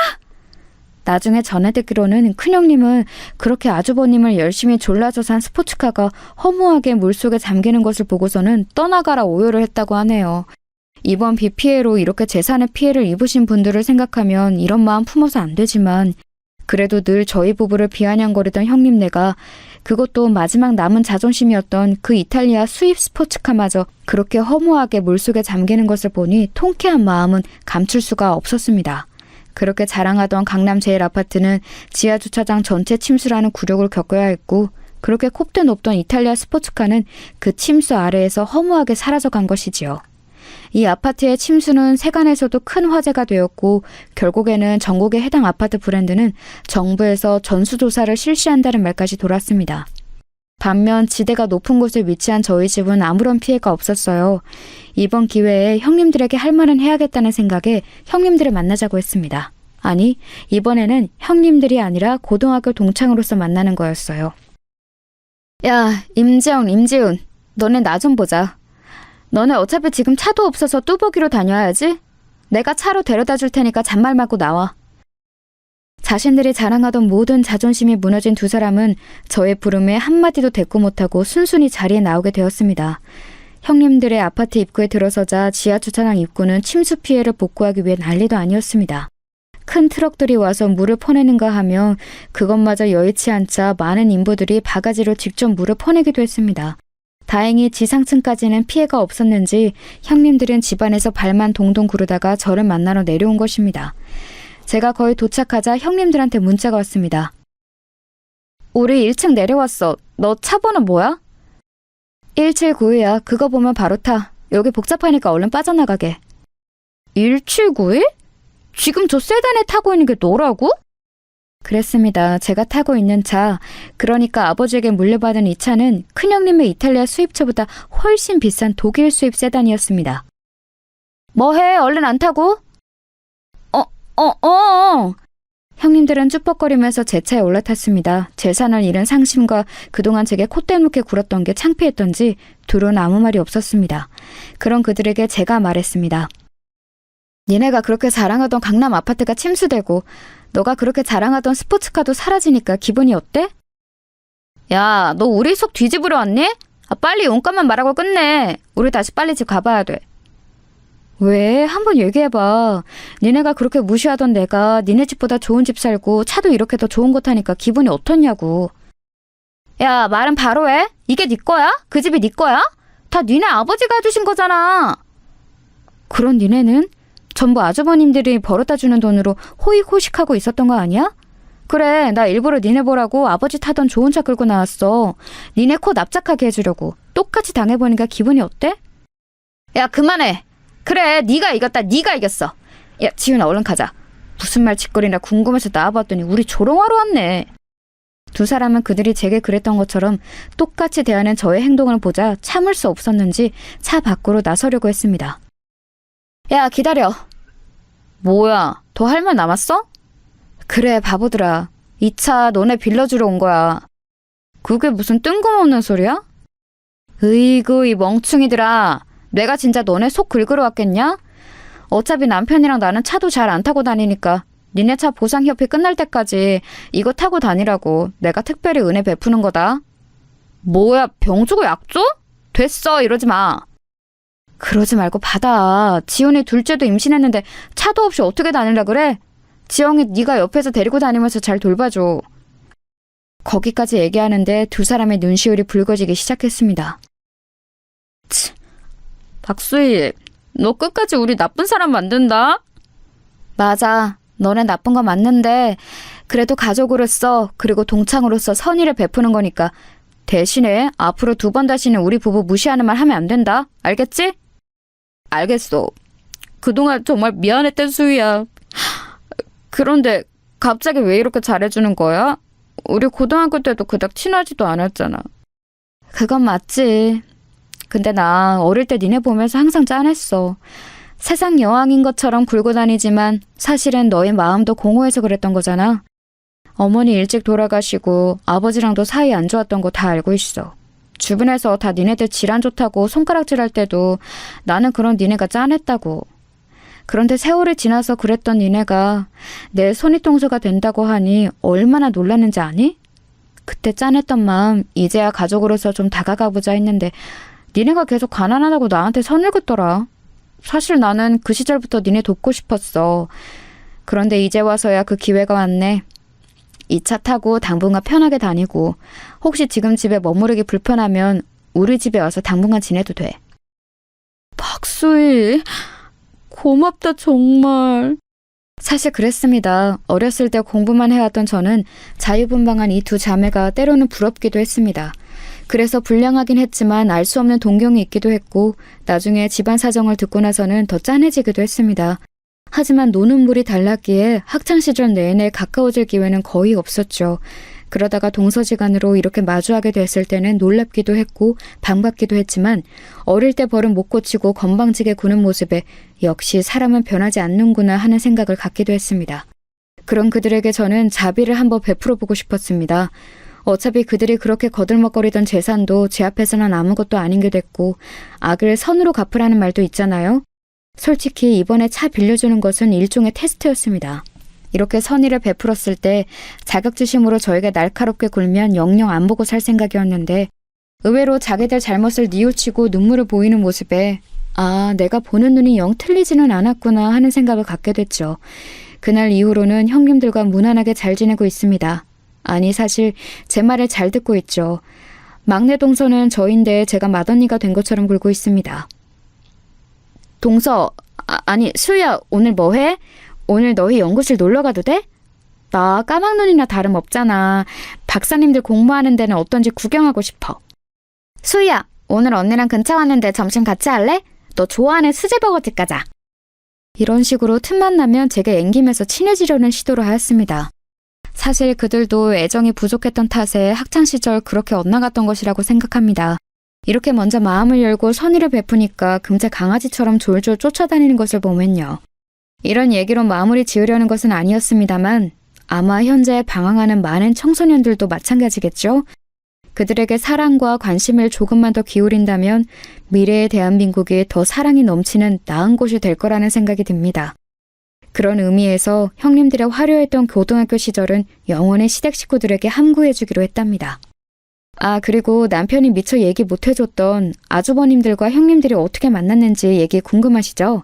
나중에 전해 듣기로는 큰형님은 그렇게 아주버님을 열심히 졸라서 산 스포츠카가 허무하게 물속에 잠기는 것을 보고서는 떠나가라 오열을 했다고 하네요. 이번 비 피해로 이렇게 재산의 피해를 입으신 분들을 생각하면 이런 마음 품어서 안 되지만 그래도 늘 저희 부부를 비아냥거리던 형님네가 그것도 마지막 남은 자존심이었던 그 이탈리아 수입 스포츠카마저 그렇게 허무하게 물속에 잠기는 것을 보니 통쾌한 마음은 감출 수가 없었습니다. 그렇게 자랑하던 강남 제일 아파트는 지하주차장 전체 침수라는 굴욕을 겪어야 했고 그렇게 콧대 높던 이탈리아 스포츠카는 그 침수 아래에서 허무하게 사라져간 것이지요. 이 아파트의 침수는 세간에서도 큰 화제가 되었고 결국에는 전국의 해당 아파트 브랜드는 정부에서 전수조사를 실시한다는 말까지 돌았습니다. 반면 지대가 높은 곳에 위치한 저희 집은 아무런 피해가 없었어요. 이번 기회에 형님들에게 할 말은 해야겠다는 생각에 형님들을 만나자고 했습니다. 아니, 이번에는 형님들이 아니라 고등학교 동창으로서 만나는 거였어요. 야, 임지영, 임지훈, 너네 나 좀 보자. 너네 어차피 지금 차도 없어서 뚜벅이로 다녀야지. 내가 차로 데려다 줄 테니까 잔말 말고 나와. 자신들이 자랑하던 모든 자존심이 무너진 두 사람은 저의 부름에 한마디도 대꾸 못하고 순순히 자리에 나오게 되었습니다. 형님들의 아파트 입구에 들어서자 지하주차장 입구는 침수 피해를 복구하기 위해 난리도 아니었습니다. 큰 트럭들이 와서 물을 퍼내는가 하며 그것마저 여의치 않자 많은 인부들이 바가지로 직접 물을 퍼내기도 했습니다. 다행히 지상층까지는 피해가 없었는지 형님들은 집안에서 발만 동동 구르다가 저를 만나러 내려온 것입니다. 제가 거의 도착하자 형님들한테 문자가 왔습니다. 우리 1층 내려왔어. 너 차 번호 뭐야? 1792야. 그거 보면 바로 타. 여기 복잡하니까 얼른 빠져나가게. 1791? 지금 저 세단에 타고 있는 게 너라고? 그랬습니다. 제가 타고 있는 차, 그러니까 아버지에게 물려받은 이 차는 큰형님의 이탈리아 수입차보다 훨씬 비싼 독일 수입 세단이었습니다. 뭐해? 얼른 안 타고? 형님들은 쭈뼛거리면서 제 차에 올라탔습니다. 재산을 잃은 상심과 그동안 제게 콧대 놓게 굴었던 게 창피했던지 둘은 아무 말이 없었습니다. 그런 그들에게 제가 말했습니다. 니네가 그렇게 자랑하던 강남 아파트가 침수되고 너가 그렇게 자랑하던 스포츠카도 사라지니까 기분이 어때? 야, 너 우리 속 뒤집으러 왔니? 빨리 용건만 말하고 끝내. 우리 다시 빨리 집 가봐야 돼. 왜? 한번 얘기해봐. 니네가 그렇게 무시하던 내가 니네 집보다 좋은 집 살고 차도 이렇게 더 좋은 거 타니까 기분이 어떻냐고. 야, 말은 바로 해. 이게 네 거야? 그 집이 네 거야? 다 니네 아버지가 해주신 거잖아. 그런 니네는 전부 아주버님들이 벌어다 주는 돈으로 호의호식하고 있었던 거 아니야? 그래, 나 일부러 니네 보라고 아버지 타던 좋은 차 끌고 나왔어. 니네 코 납작하게 해주려고. 똑같이 당해보니까 기분이 어때? 야, 그만해. 그래, 네가 이겼다. 네가 이겼어. 야, 지훈아, 얼른 가자. 무슨 말 짓거리나 궁금해서 나와봤더니 우리 조롱하러 왔네. 두 사람은 그들이 제게 그랬던 것처럼 똑같이 대하는 저의 행동을 보자 참을 수 없었는지 차 밖으로 나서려고 했습니다. 야, 기다려. 뭐야, 더 할 말 남았어? 그래, 바보들아. 이 차 너네 빌려주러 온 거야. 그게 무슨 뜬금없는 소리야? 으이구, 이 멍충이들아. 내가 진짜 너네 속 긁으러 왔겠냐? 어차피 남편이랑 나는 차도 잘 안 타고 다니니까 니네 차 보상협의 끝날 때까지 이거 타고 다니라고 내가 특별히 은혜 베푸는 거다. 뭐야, 병 주고 약 줘? 됐어, 이러지 마. 그러지 말고 받아. 지훈이 둘째도 임신했는데 차도 없이 어떻게 다닐라 그래? 지영이 네가 옆에서 데리고 다니면서 잘 돌봐줘. 거기까지 얘기하는데 두 사람의 눈시울이 붉어지기 시작했습니다. 박수희, 너 끝까지 우리 나쁜 사람 만든다? 맞아. 너네 나쁜 거 맞는데 그래도 가족으로서 그리고 동창으로서 선의를 베푸는 거니까 대신에 앞으로 2번 다시는 우리 부부 무시하는 말 하면 안 된다. 알겠지? 알겠어. 그동안 정말 미안했던 수희야. 그런데 갑자기 왜 이렇게 잘해주는 거야? 우리 고등학교 때도 그닥 친하지도 않았잖아. 그건 맞지. 근데 나 어릴 때 니네 보면서 항상 짠했어. 세상 여왕인 것처럼 굴고 다니지만 사실은 너의 마음도 공허해서 그랬던 거잖아. 어머니 일찍 돌아가시고 아버지랑도 사이 안 좋았던 거 다 알고 있어. 주변에서 다 니네들 질안 좋다고 손가락질할 때도 나는 그런 니네가 짠했다고. 그런데 세월이 지나서 그랬던 니네가 내 손윗동서가 된다고 하니 얼마나 놀랐는지 아니? 그때 짠했던 마음 이제야 가족으로서 좀 다가가보자 했는데 니네가 계속 가난하다고 나한테 선을 긋더라. 사실 나는 그 시절부터 니네 돕고 싶었어. 그런데 이제 와서야 그 기회가 왔네. 이 차 타고 당분간 편하게 다니고 혹시 지금 집에 머무르기 불편하면 우리 집에 와서 당분간 지내도 돼. 박수희, 고맙다 정말. 사실 그랬습니다. 어렸을 때 공부만 해왔던 저는 자유분방한 이 두 자매가 때로는 부럽기도 했습니다. 그래서 불량하긴 했지만 알 수 없는 동경이 있기도 했고 나중에 집안 사정을 듣고 나서는 더 짠해지기도 했습니다. 하지만 노는 물이 달랐기에 학창시절 내내 가까워질 기회는 거의 없었죠. 그러다가 동서지간으로 이렇게 마주하게 됐을 때는 놀랍기도 했고 반갑기도 했지만 어릴 때 버릇 못 고치고 건방지게 구는 모습에 역시 사람은 변하지 않는구나 하는 생각을 갖기도 했습니다. 그런 그들에게 저는 자비를 한번 베풀어 보고 싶었습니다. 어차피 그들이 그렇게 거들먹거리던 재산도 제 앞에서는 아무것도 아닌 게 됐고 악을 선으로 갚으라는 말도 있잖아요. 솔직히 이번에 차 빌려주는 것은 일종의 테스트였습니다. 이렇게 선의를 베풀었을 때 자격지심으로 저에게 날카롭게 굴면 영영 안 보고 살 생각이었는데 의외로 자기들 잘못을 뉘우치고 눈물을 보이는 모습에 아, 내가 보는 눈이 영 틀리지는 않았구나 하는 생각을 갖게 됐죠. 그날 이후로는 형님들과 무난하게 잘 지내고 있습니다. 아니 사실 제 말을 잘 듣고 있죠. 막내 동서는 저인데 제가 맏언니가 된 것처럼 굴고 있습니다. 동서, 아니 수야 오늘 뭐 해? 오늘 너희 연구실 놀러 가도 돼? 나 까막눈이나 다름없잖아. 박사님들 공부하는 데는 어떤지 구경하고 싶어. 수희야, 오늘 언니랑 근처 왔는데 점심 같이 할래? 너 좋아하는 수제버거집 가자. 이런 식으로 틈만 나면 제게 앵기면서 친해지려는 시도를 하였습니다. 사실 그들도 애정이 부족했던 탓에 학창시절 그렇게 엇나갔던 것이라고 생각합니다. 이렇게 먼저 마음을 열고 선의를 베푸니까 금세 강아지처럼 졸졸 쫓아다니는 것을 보면요. 이런 얘기로 마무리 지으려는 것은 아니었습니다만 아마 현재 방황하는 많은 청소년들도 마찬가지겠죠? 그들에게 사랑과 관심을 조금만 더 기울인다면 미래의 대한민국이 더 사랑이 넘치는 나은 곳이 될 거라는 생각이 듭니다. 그런 의미에서 형님들의 화려했던 고등학교 시절은 영원히 시댁 식구들에게 함구해주기로 했답니다. 아, 그리고 남편이 미처 얘기 못해줬던 아주버님들과 형님들이 어떻게 만났는지 얘기 궁금하시죠?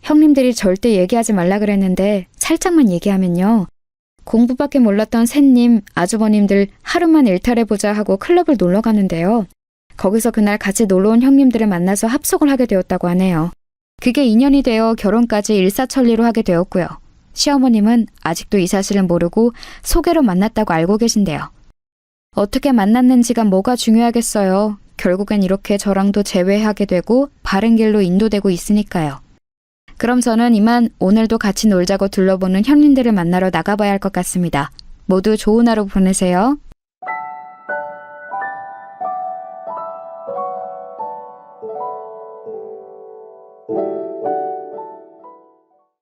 형님들이 절대 얘기하지 말라 그랬는데 살짝만 얘기하면요. 공부밖에 몰랐던 셋님, 아주버님들 하루만 일탈해보자 하고 클럽을 놀러 가는데요. 거기서 그날 같이 놀러온 형님들을 만나서 합석을 하게 되었다고 하네요. 그게 인연이 되어 결혼까지 일사천리로 하게 되었고요. 시어머님은 아직도 이 사실을 모르고 소개로 만났다고 알고 계신데요. 어떻게 만났는지가 뭐가 중요하겠어요. 결국엔 이렇게 저랑도 재회하게 되고 바른 길로 인도되고 있으니까요. 그럼 저는 이만 오늘도 같이 놀자고 둘러보는 형님들을 만나러 나가봐야 할 것 같습니다. 모두 좋은 하루 보내세요.